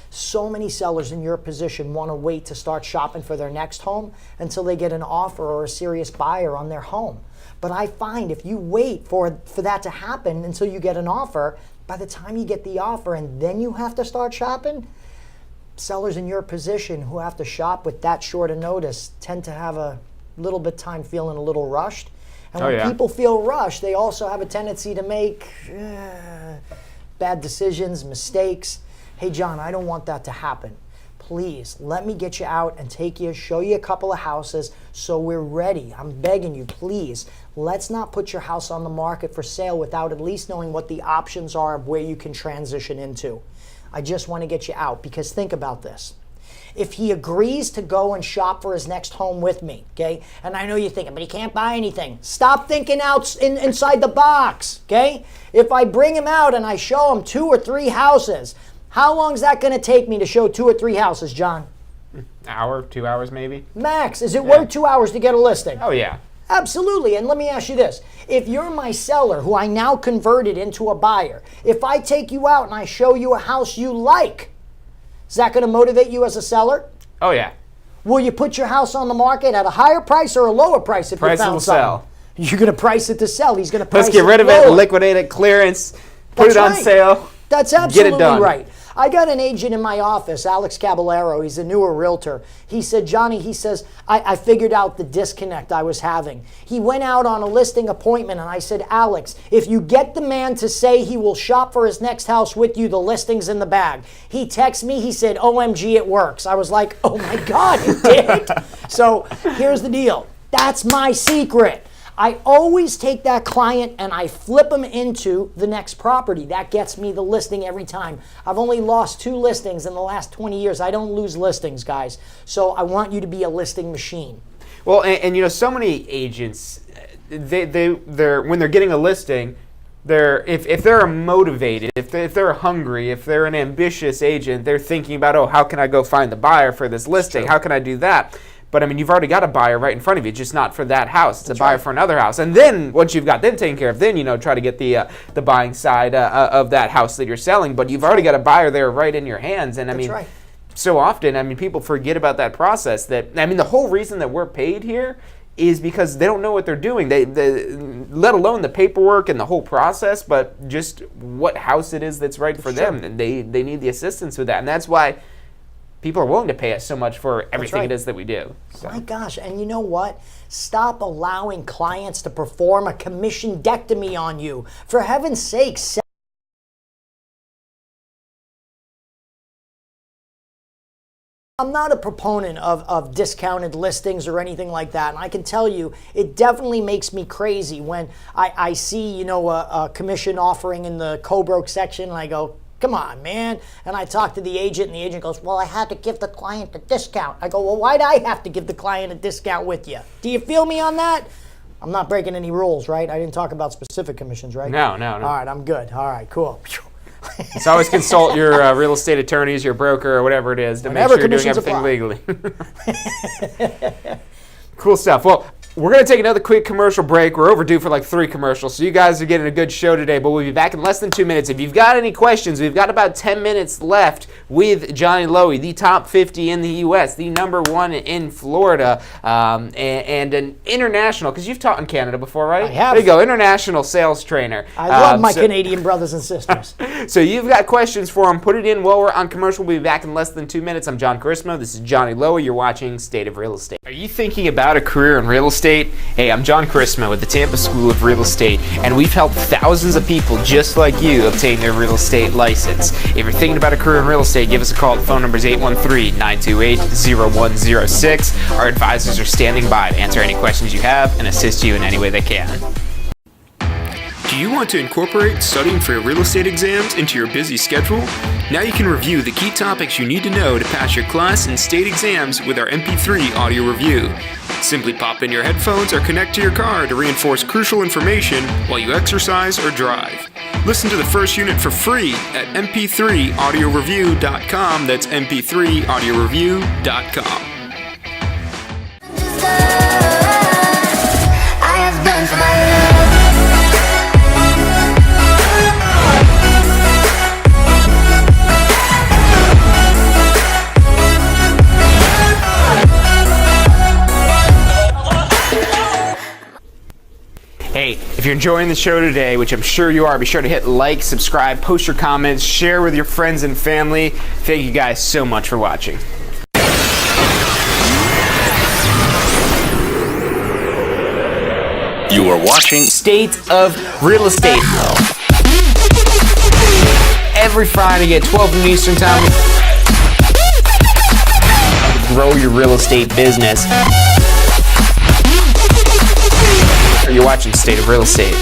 C: So many sellers in your position want to wait to start shopping for their next home until they get an offer or a serious buyer on their home. But I find if you wait for that to happen until you get an offer, by the time you get the offer and then you have to start shopping, sellers in your position who have to shop with that short a notice tend to have a little bit time feeling a little rushed. And when people feel rushed, they also have a tendency to make bad decisions, mistakes. Hey, John, I don't want that to happen. Please, let me get you out and take you, show you a couple of houses so we're ready. I'm begging you, please. Let's not put your house on the market for sale without at least knowing what the options are of where you can transition into. I just want to get you out, because think about this. If he agrees to go and shop for his next home with me, okay, and I know you're thinking, but he can't buy anything. Stop thinking inside the box, okay? If I bring him out and I show him 2 or 3 houses, how long is that going to take me to show 2 or 3 houses, John?
A: Hour, 2 hours maybe.
C: Max. Is it worth 2 hours to get a listing?
A: Oh, yeah.
C: Absolutely. And let me ask you this. If you're my seller who I now converted into a buyer, if I take you out and I show you a house you like, is that going to motivate you as a seller?
A: Oh, yeah.
C: Will you put your house on the market at a higher price or a lower price if you found something?
A: Sell.
C: You're going to price it to sell. He's going to price it
A: Let's get rid of
C: lower.
A: it, liquidate it, clearance, put it on sale.
C: That's absolutely
A: get it done.
C: Right. I got an agent in my office, Alex Caballero. He's a newer realtor. He said, Johnny, he says, I figured out the disconnect I was having. He went out on a listing appointment, and I said, Alex, if you get the man to say he will shop for his next house with you, the listing's in the bag. He texted me. He said, OMG, it works. I was like, oh, my God, it did? So here's the deal. That's my secret. I always take that client and I flip them into the next property. That gets me the listing every time. I've only lost 2 listings in the last 20 years. I don't lose listings, guys. So I want you to be a listing machine.
A: Well, and you know, so many agents, they're when they're getting a listing, if they're motivated, if they're hungry, if they're an ambitious agent, they're thinking about, oh, how can I go find the buyer for this listing? How can I do that? But I mean, you've already got a buyer right in front of you, just not for that house. It's a buyer for another house. And then once you've got them taken care of, then, you know, try to get the buying side of that house that you're selling. But you've already got a buyer there right in your hands. And I mean, so often, I mean, people forget about that process. That, I mean, the whole reason that we're paid here is because they don't know what they're doing. They let alone the paperwork and the whole process, but just what house it is that's right for them. And they need the assistance with that. And that's why people are willing to pay us so much for everything it is that we do. So.
C: My gosh, and you know what? Stop allowing clients to perform a commission-dectomy on you. For heaven's sake, I'm not a proponent of discounted listings or anything like that, and I can tell you it definitely makes me crazy when I see, you know, a commission offering in the co-broke section, and I go, come on, man. And I talk to the agent, and the agent goes, well, I had to give the client a discount. I go, well, why'd I have to give the client a discount with you? Do you feel me on that? I'm not breaking any rules, right? I didn't talk about specific commissions, right?
A: No.
C: All right, I'm good. All right, cool.
A: So always consult your real estate attorneys, your broker, or whatever it is to make sure you're doing everything legally. Cool stuff. Well, we're going to take another quick commercial break. We're overdue for like 3 commercials, so you guys are getting a good show today, but we'll be back in less than 2 minutes. If you've got any questions, we've got about 10 minutes left with Johnny Lowy, the top 50 in the U.S., the number 1 in Florida, and an international, because you've taught in Canada before, right?
C: I have.
A: There you go, international sales trainer.
C: I love my Canadian brothers and sisters.
A: So you've got questions for them. Put it in while we're on commercial. We'll be back in less than 2 minutes. I'm John Charisma. This is Johnny Lowy. You're watching State of Real Estate. Are you thinking about a career in real estate? Hey, I'm John Charisma with the Tampa School of Real Estate, and we've helped thousands of people just like you obtain their real estate license. If you're thinking about a career in real estate, give us a call. The phone number is 813-928-0106. Our advisors are standing by to answer any questions you have and assist you in any way they can.
D: Do you want to incorporate studying for your real estate exams into your busy schedule? Now you can review the key topics you need to know to pass your class and state exams with our MP3 audio review. Simply pop in your headphones or connect to your car to reinforce crucial information while you exercise or drive. Listen to the first unit for free at mp3audioreview.com. That's mp3audioreview.com.
E: I have been for my love.
A: Hey, if you're enjoying the show today, which I'm sure you are, be sure to hit like, subscribe, post your comments, share with your friends and family. Thank you guys so much for watching.
B: You are watching
A: State of Real Estate. Every Friday at 12 noon Eastern Time. Grow your real estate business. You're watching State of Real Estate.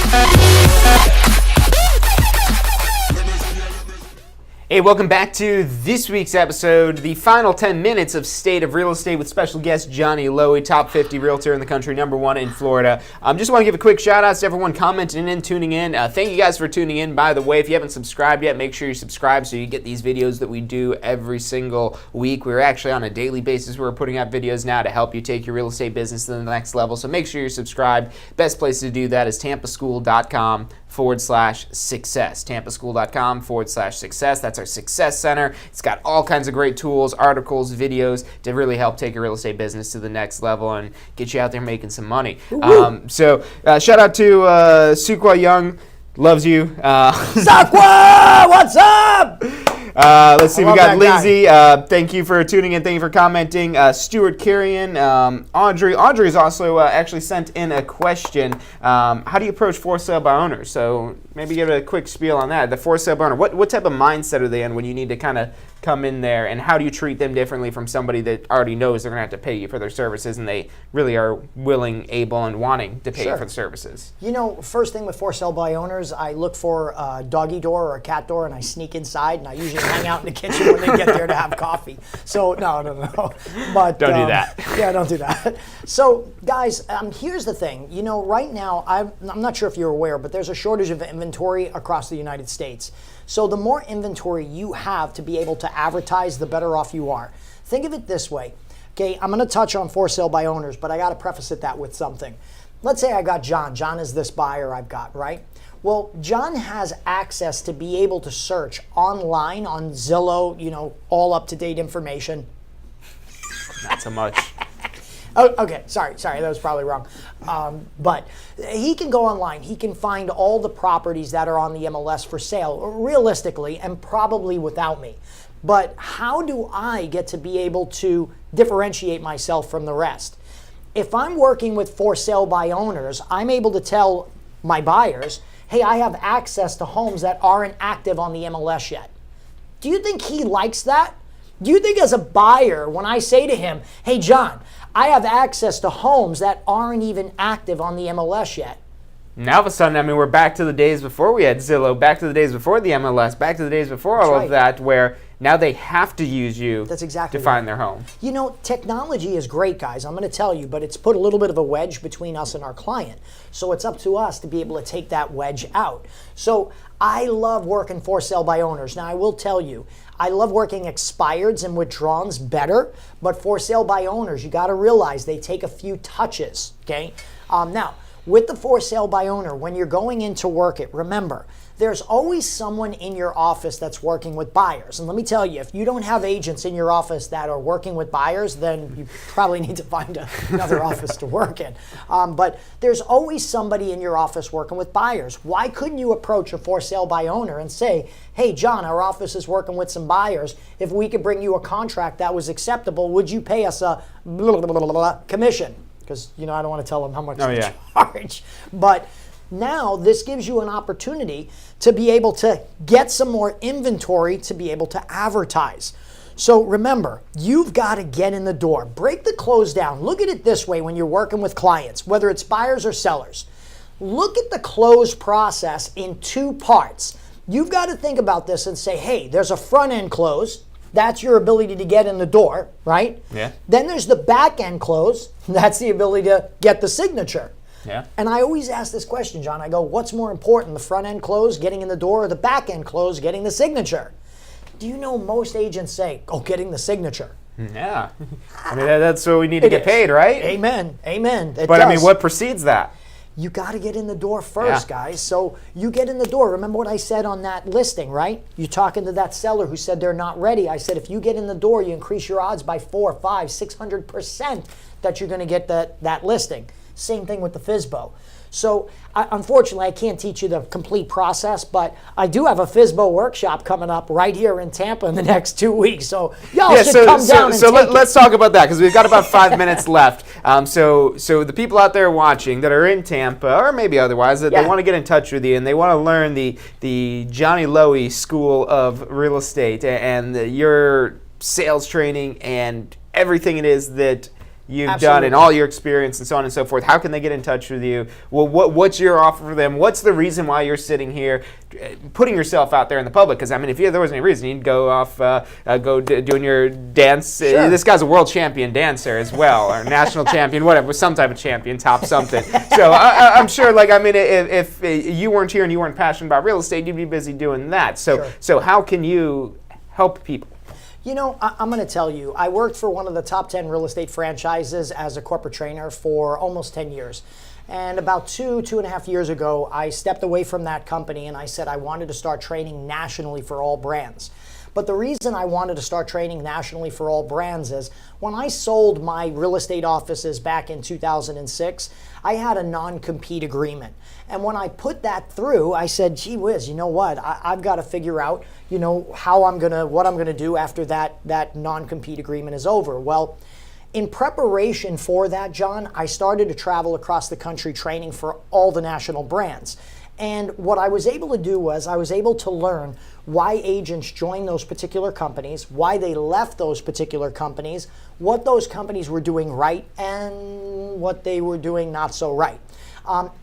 A: Hey, welcome back to this week's episode, the final 10 minutes of State of Real Estate with special guest Johnny Lowy, top 50 realtor in the country, #1 in Florida. Just want to give a quick shout out to everyone commenting and tuning in. Thank you guys for tuning in. By the way, if you haven't subscribed yet, make sure you subscribe so you get these videos that we do every single week. We're actually on a daily basis. We're putting out videos now to help you take your real estate business to the next level. So make sure you're subscribed. Best place to do that is tampaschool.com/success. tampaschool.com/success. That's our Success Center. It's got all kinds of great tools, articles, videos to really help take your real estate business to the next level and get you out there making some money. So shout out to Sukwa Young. Loves you.
C: Sakwa, what's up?
A: Let's see, we got Lindsay. Thank you for tuning in. Thank you for commenting. Stuart Carrion. Audrey. Audrey's also actually sent in a question. How do you approach for sale by owners? So maybe give a quick spiel on that. The for sale by owner. What type of mindset are they in when you need to kind of come in there, and how do you treat them differently from somebody that already knows they're going to have to pay you for their services and they really are willing, able, and wanting to pay you for the services?
C: You know, first thing with for sale by owners, I look for a doggy door or a cat door, and I sneak inside, and I usually hang out in the kitchen when they get there to have coffee. So no. But
A: Don't do that.
C: Yeah, don't do that. So guys, here's the thing. You know, right now, I'm not sure if you're aware, but there's a shortage of inventory across the United States. So the more inventory you have to be able to advertise, the better off you are. Think of it this way. Okay, I'm going to touch on for sale by owners, but I got to preface that with something. Let's say I got John. John is this buyer I've got, right? Well, John has access to be able to search online on Zillow, you know, all up-to-date information.
A: Not so much.
C: Oh, okay, sorry, that was probably wrong. But he can go online. He can find all the properties that are on the MLS for sale, realistically, and probably without me. But how do I get to be able to differentiate myself from the rest? If I'm working with for sale by owners, I'm able to tell my buyers, hey, I have access to homes that aren't active on the MLS yet. Do you think he likes that? Do you think as a buyer, when I say to him, hey, John, I have access to homes that aren't even active on the MLS yet?
A: Now, all of a sudden, I mean, we're back to the days before we had Zillow, back to the days before the MLS, back to the days before all of that, where now they have to use you to find their home.
C: You know, technology is great, guys. I'm going to tell you, but it's put a little bit of a wedge between us and our client. So it's up to us to be able to take that wedge out. So I love working for sale by owners. Now, I will tell you, I love working expireds and withdrawals better, but for sale by owners, you got to realize they take a few touches, okay? Now, with the for sale by owner, when you're going in to work it, remember, there's always someone in your office that's working with buyers. And let me tell you, if you don't have agents in your office that are working with buyers, then you probably need to find another office to work in. But there's always somebody in your office working with buyers. Why couldn't you approach a for sale by owner and say, hey, John, our office is working with some buyers. If we could bring you a contract that was acceptable, would you pay us a commission? Because, you know, I don't want to tell them how much to charge. But now this gives you an opportunity to be able to get some more inventory to be able to advertise. So remember, you've got to get in the door. Break the close down. Look at it this way when you're working with clients, whether it's buyers or sellers. look at the close process in two parts. You've got to think about this and say, hey, there's a front end close. That's your ability to get in the door, right?
A: Yeah.
C: Then there's the back end close. That's the ability to get the signature.
A: Yeah.
C: And I always ask this question, John. I go, what's more important, the front end close, getting in the door, or the back end close, getting the signature? Do you know most agents say, oh, getting the signature?
A: Yeah. I mean, that's what we need to get
C: is.
A: paid, right?
C: Amen. Amen. It
A: But I mean,
C: does.
A: what precedes that?
C: You got to get in the door first,
A: Yeah.
C: guys. So you get in the door. Remember what I said on that listing, right? You're talking to that seller who said they're not ready. I said, if you get in the door, you increase your odds by 400, 500, 600% that you're going to get that listing. Same thing with the FSBO. So unfortunately, I can't teach you the complete process, but I do have a FSBO workshop coming up right here in Tampa in the next 2 weeks. So y'all should come down and take it.
A: Let's talk about that because we've got about 5 minutes left. So the people out there watching that are in Tampa or maybe otherwise, that they want to get in touch with you and they want to learn the Johnny Lowy School of Real Estate and your sales training and everything it is that you've done and all your experience and so on and so forth. How can they get in touch with you? Well, what's your offer for them? What's the reason why you're sitting here putting yourself out there in the public? Because, I mean, if there was any reason, you'd go off, doing your dance.
C: Sure.
A: This guy's a world champion dancer as well, or national champion, whatever, some type of champion, top something. So I'm sure, like, I mean, if you weren't here and you weren't passionate about real estate, you'd be busy doing that. So how can you help people?
C: You know, I'm going to tell you, I worked for one of the top 10 real estate franchises as a corporate trainer for almost 10 years. And about 2.5 years ago, I stepped away from that company and I said I wanted to start training nationally for all brands. But the reason I wanted to start training nationally for all brands is when I sold my real estate offices back in 2006, I had a non-compete agreement. And when I put that through, I said, gee whiz, you know what? I've got to figure out, you know, what I'm gonna do after that non-compete agreement is over. Well, in preparation for that, John, I started to travel across the country training for all the national brands. And what I was able to do was I was able to learn why agents joined those particular companies, why they left those particular companies, what those companies were doing right, and what they were doing not so right.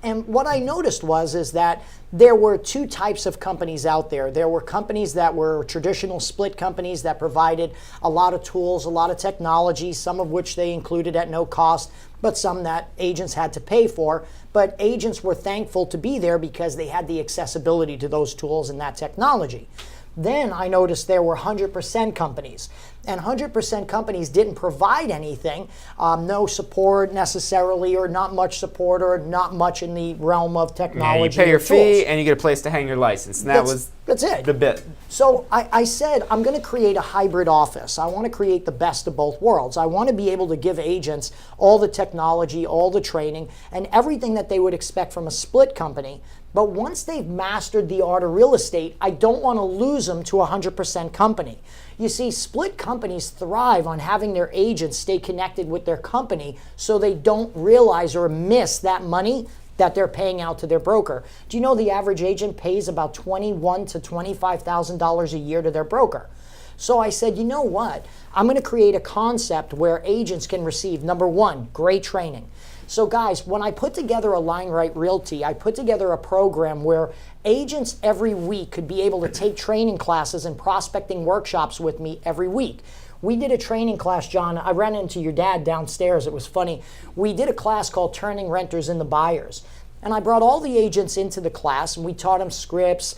C: And what I noticed is that there were two types of companies out there. There were companies that were traditional split companies that provided a lot of tools, a lot of technology, some of which they included at no cost, but some that agents had to pay for. But agents were thankful to be there because they had the accessibility to those tools and that technology. Then I noticed there were 100% companies. And 100% companies didn't provide anything, no support necessarily, or not much support, or not much in the realm of technology.
A: You pay your
C: tools.
A: fee and you get a place to hang your license. And
C: that's it.
A: The bit.
C: So I said, I'm going to create a hybrid office. I want to create the best of both worlds. I want to be able to give agents all the technology, all the training, and everything that they would expect from a split company. But once they've mastered the art of real estate, I don't want to lose them to a 100% company. You see, split companies thrive on having their agents stay connected with their company so they don't realize or miss that money that they're paying out to their broker. Do you know the average agent pays about $21,000 to $25,000 a year to their broker? So I said, you know what? I'm going to create a concept where agents can receive, number one, great training. So guys, when I put together Align Right Realty, I put together a program where agents every week could be able to take training classes and prospecting workshops with me every week. We did a training class, John. I ran into your dad downstairs. It was funny. We did a class called Turning Renters into Buyers. And I brought all the agents into the class and we taught them scripts,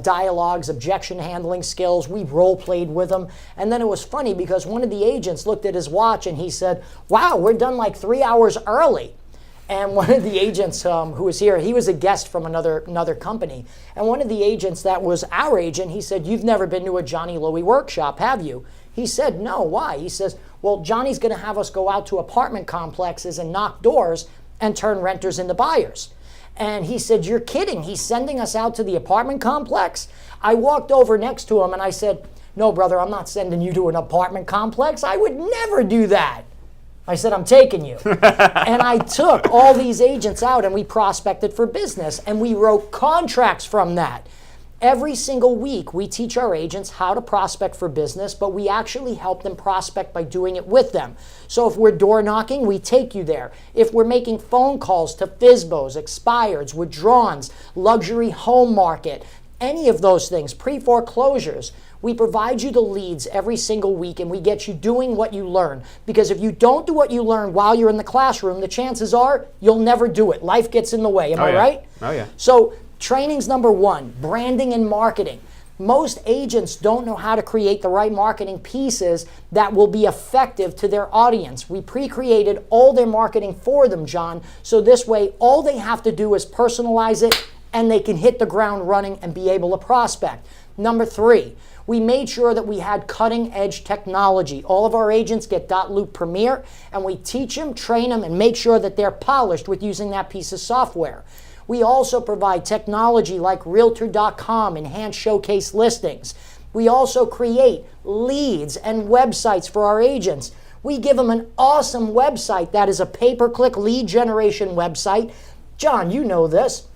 C: dialogues, objection handling skills. We role played with them. And then it was funny because one of the agents looked at his watch and he said, wow, we're done like 3 hours early. And one of the agents who was here, he was a guest from another company. And one of the agents that was our agent, he said, you've never been to a Johnny Lowy workshop, have you? He said, no, why? He says, well, Johnny's going to have us go out to apartment complexes and knock doors and turn renters into buyers. And he said, you're kidding. He's sending us out to the apartment complex? I walked over next to him and I said, no, brother, I'm not sending you to an apartment complex. I would never do that. I said, I'm taking you. And I took all these agents out and we prospected for business and we wrote contracts from that. Every single week, we teach our agents how to prospect for business, but we actually help them prospect by doing it with them. So if we're door knocking, we take you there. If we're making phone calls to FSBOs, expireds, withdrawals, luxury home market, any of those things, pre-foreclosures, we provide you the leads every single week and we get you doing what you learn. Because if you don't do what you learn while you're in the classroom, the chances are you'll never do it. Life gets in the way. Am I right?
A: Oh, yeah.
C: So training's number one, branding and marketing. Most agents don't know how to create the right marketing pieces that will be effective to their audience. We pre-created all their marketing for them, John, so this way all they have to do is personalize it and they can hit the ground running and be able to prospect. Number three, we made sure that we had cutting edge technology. All of our agents get .loop Premier and we teach them, train them, and make sure that they're polished with using that piece of software. We also provide technology like Realtor.com, enhanced showcase listings. We also create leads and websites for our agents. We give them an awesome website that is a pay-per-click lead generation website. John, you know this.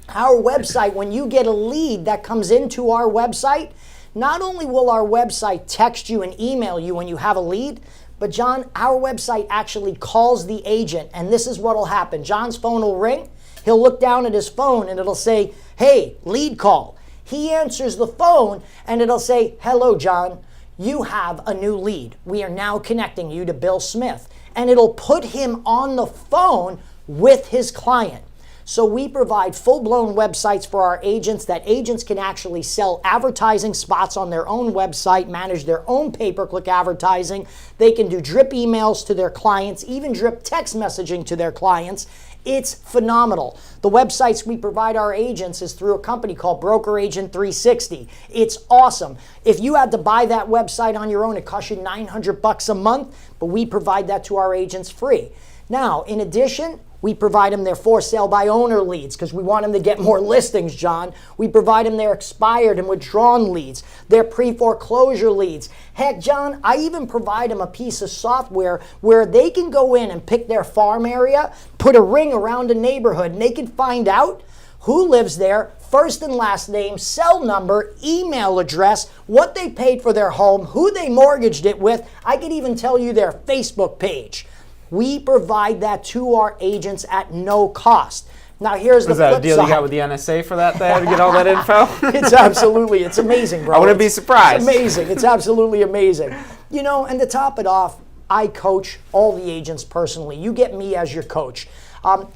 C: Our website, when you get a lead that comes into our website, not only will our website text you and email you when you have a lead, but John, our website actually calls the agent, and this is what will happen. John's phone will ring. He'll look down at his phone and it'll say, hey, lead call. He answers the phone and it'll say, hello, John, you have a new lead. We are now connecting you to Bill Smith. And it'll put him on the phone with his client. So we provide full-blown websites for our agents that agents can actually sell advertising spots on their own website, manage their own pay-per-click advertising. They can do drip emails to their clients, even drip text messaging to their clients. It's phenomenal. The websites we provide our agents is through a company called Broker Agent 360. It's awesome. If you had to buy that website on your own, it costs you $900 a month, but we provide that to our agents free. Now, in addition, we provide them their for sale by owner leads because we want them to get more listings, John. We provide them their expired and withdrawn leads, their pre-foreclosure leads. Heck, John, I even provide them a piece of software where they can go in and pick their farm area, put a ring around a neighborhood, and they can find out who lives there, first and last name, cell number, email address, what they paid for their home, who they mortgaged it with. I could even tell you their Facebook page. We provide that to our agents at no cost. Now here's the flip side.
A: Was that a deal you got with the NSA for that there to get all that info?
C: It's amazing, bro.
A: I wouldn't be surprised.
C: It's amazing. It's absolutely amazing. You know, and to top it off, I coach all the agents personally. You get me as your coach.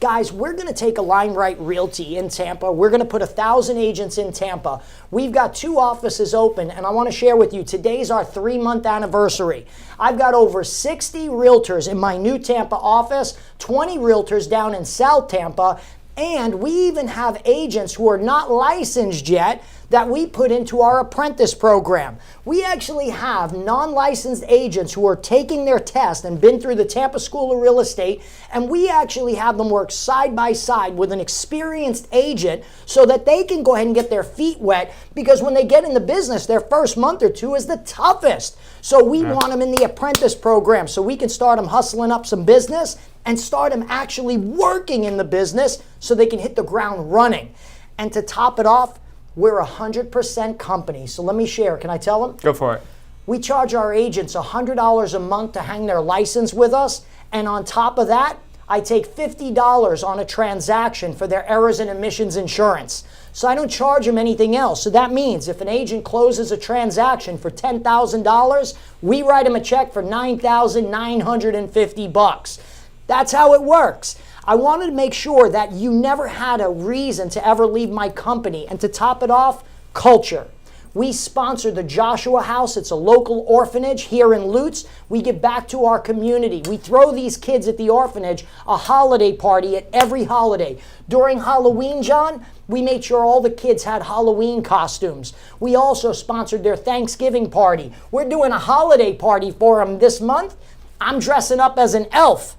C: Guys, we're going to take a Line Right Realty in Tampa. We're going to put 1,000 agents in Tampa. We've got 2 offices open, and I want to share with you, today's our 3-month anniversary. I've got over 60 realtors in my new Tampa office, 20 realtors down in South Tampa, and we even have agents who are not licensed yet that we put into our apprentice program. We actually have non-licensed agents who are taking their test and been through the Tampa School of Real Estate, and we actually have them work side by side with an experienced agent so that they can go ahead and get their feet wet, because when they get in the business, their first month or 2 is the toughest. So we want them in the apprentice program so we can start them hustling up some business and start them actually working in the business so they can hit the ground running. And to top it off, we're a 100% company. So let me share. Can I tell them?
A: Go for it.
C: We charge our agents $100 a month to hang their license with us. And on top of that, I take $50 on a transaction for their errors and omissions insurance. So I don't charge them anything else. So that means if an agent closes a transaction for $10,000, we write them a check for $9,950. That's how it works. I wanted to make sure that you never had a reason to ever leave my company. And to top it off, culture. We sponsor the Joshua House. It's a local orphanage here in Lutz. We give back to our community. We throw these kids at the orphanage a holiday party at every holiday. During Halloween, John, we made sure all the kids had Halloween costumes. We also sponsored their Thanksgiving party. We're doing a holiday party for them this month. I'm dressing up as an elf.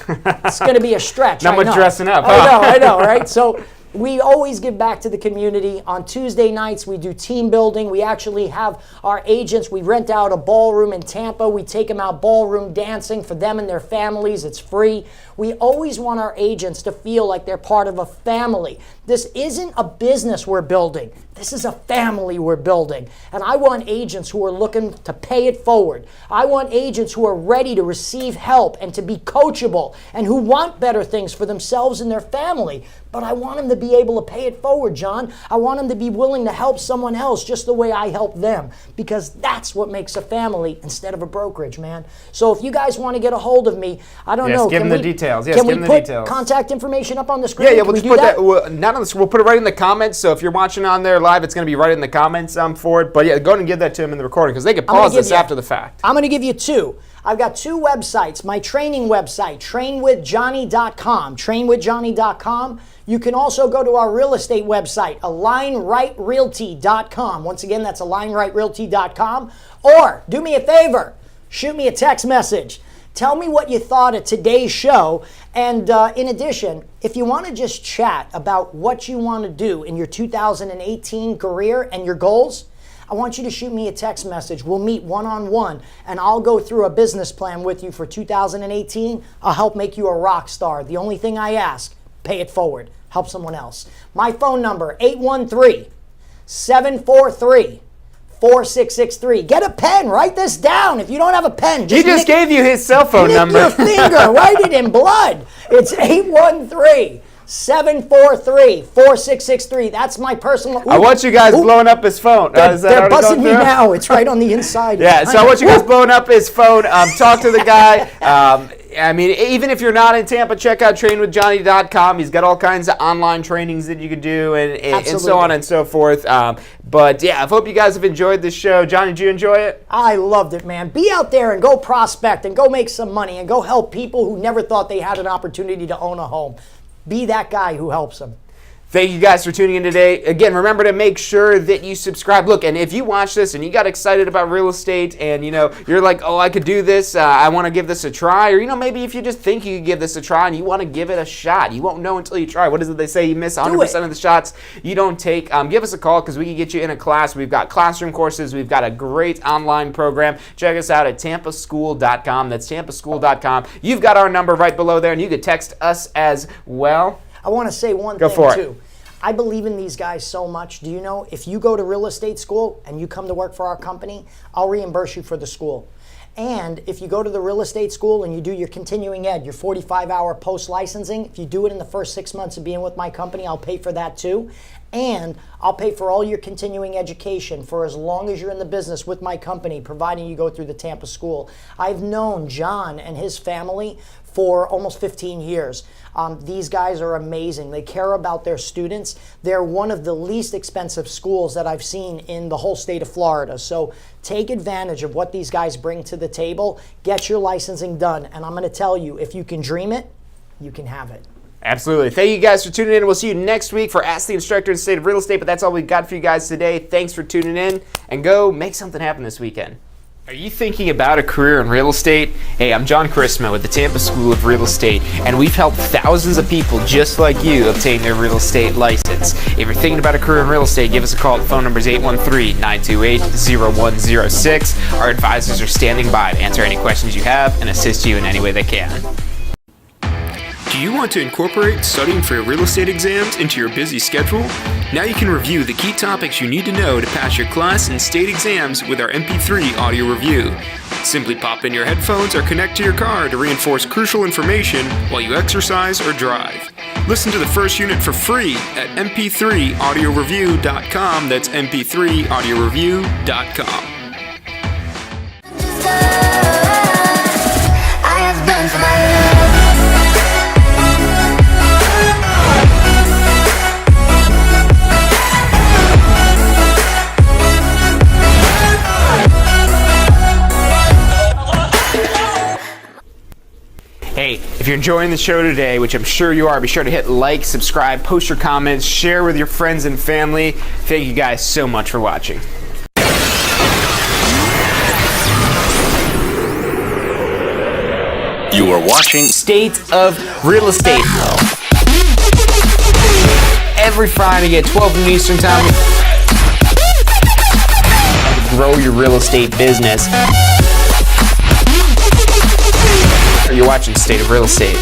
C: It's going to be a stretch.
A: Not much dressing up.
C: I know, right? So we always give back to the community. On Tuesday nights, we do team building. We actually have our agents. We rent out a ballroom in Tampa. We take them out ballroom dancing for them and their families. It's free. We always want our agents to feel like they're part of a family. This isn't a business we're building. This is a family we're building. And I want agents who are looking to pay it forward. I want agents who are ready to receive help and to be coachable and who want better things for themselves and their family. But I want them to be able to pay it forward, John. I want them to be willing to help someone else just the way I help them, because that's what makes a family instead of a brokerage, man. So if you guys want to get a hold of me, I don't know.
A: Give them the details. Yes,
C: can
A: give
C: we
A: them the
C: put
A: details.
C: Contact information up on the screen?
A: Yeah,
C: Can
A: we'll
C: we
A: just
C: do
A: put that. Not on the. We'll put it right in the comments. So if you're watching on there live, it's going to be right in the comments for it. But yeah, go ahead and give that to them in the recording because they can pause this after the fact.
C: I'm going to give you two. I've got two websites. My training website, trainwithjohnny.com. Trainwithjohnny.com. You can also go to our real estate website, alignrightrealty.com. Once again, that's alignrightrealty.com. Or do me a favor, shoot me a text message. Tell me what you thought of today's show. And in addition, if you want to just chat about what you want to do in your 2018 career and your goals, I want you to shoot me a text message. We'll meet one-on-one, and I'll go through a business plan with you for 2018. I'll help make you a rock star. The only thing I ask, pay it forward. Help someone else. My phone number, 813-743-4663. Get a pen. Write this down. If you don't have a pen,
A: He just gave you his cell phone number.
C: Your finger. Write it in blood. It's 813-743-4663. That's my personal.
A: I want you guys blowing up his phone.
C: They're buzzing me now. It's right on the inside.
A: Yeah, so I want you guys blowing up his phone. Talk to the guy. I mean, even if you're not in Tampa, check out trainwithjohnny.com. He's got all kinds of online trainings that you can do and so on and so forth. But yeah, I hope you guys have enjoyed this show. Johnny, did you enjoy it?
C: I loved it, man. Be out there and go prospect and go make some money and go help people who never thought they had an opportunity to own a home. Be that guy who helps them.
A: Thank you guys for tuning in today. Again, remember to make sure that you subscribe. Look, and if you watch this and you got excited about real estate and, you're like, oh, I could do this. I want to give this a try. Or, maybe if you just think you could give this a try and you want to give it a shot. You won't know until you try. What is it they say? You miss 100% of the shots you don't take. Give us a call because we can get you in a class. We've got classroom courses. We've got a great online program. Check us out at tampaschool.com. That's tampaschool.com. You've got our number right below there, and you could text us as well.
C: I want to say one thing, too. I believe in these guys so much. Do you know, if you go to real estate school and you come to work for our company, I'll reimburse you for the school. And if you go to the real estate school and you do your continuing ed, your 45-hour post-licensing, if you do it in the first 6 months of being with my company, I'll pay for that too. And I'll pay for all your continuing education for as long as you're in the business with my company, providing you go through the Tampa school. I've known John and his family for almost 15 years. These guys are amazing. They care about their students. They're one of the least expensive schools that I've seen in the whole state of Florida. So take advantage of what these guys bring to the table. Get your licensing done. And I'm going to tell you, if you can dream it, you can have it.
A: Absolutely. Thank you guys for tuning in. We'll see you next week for Ask the Instructor in the State of Real Estate. But that's all we've got for you guys today. Thanks for tuning in, and go make something happen this weekend. Are you thinking about a career in real estate? Hey, I'm John Chrisma with the Tampa School of Real Estate, and we've helped thousands of people just like you obtain their real estate license. If you're thinking about a career in real estate, give us a call. The phone number is 813-928-0106. Our advisors are standing by to answer any questions you have and assist you in any way they can.
D: Do you want to incorporate studying for your real estate exams into your busy schedule? Now you can review the key topics you need to know to pass your class and state exams with our MP3 audio review. Simply pop in your headphones or connect to your car to reinforce crucial information while you exercise or drive. Listen to the first unit for free at mp3audioreview.com. That's mp3audioreview.com.
E: I have been for my love.
A: Hey, if you're enjoying the show today, which I'm sure you are, be sure to hit like, subscribe, post your comments, share with your friends and family. Thank you guys so much for watching.
B: You are watching
A: State of Real Estate. Every Friday at 12 noon Eastern Time. Grow your real estate business. You're watching State of Real Estate.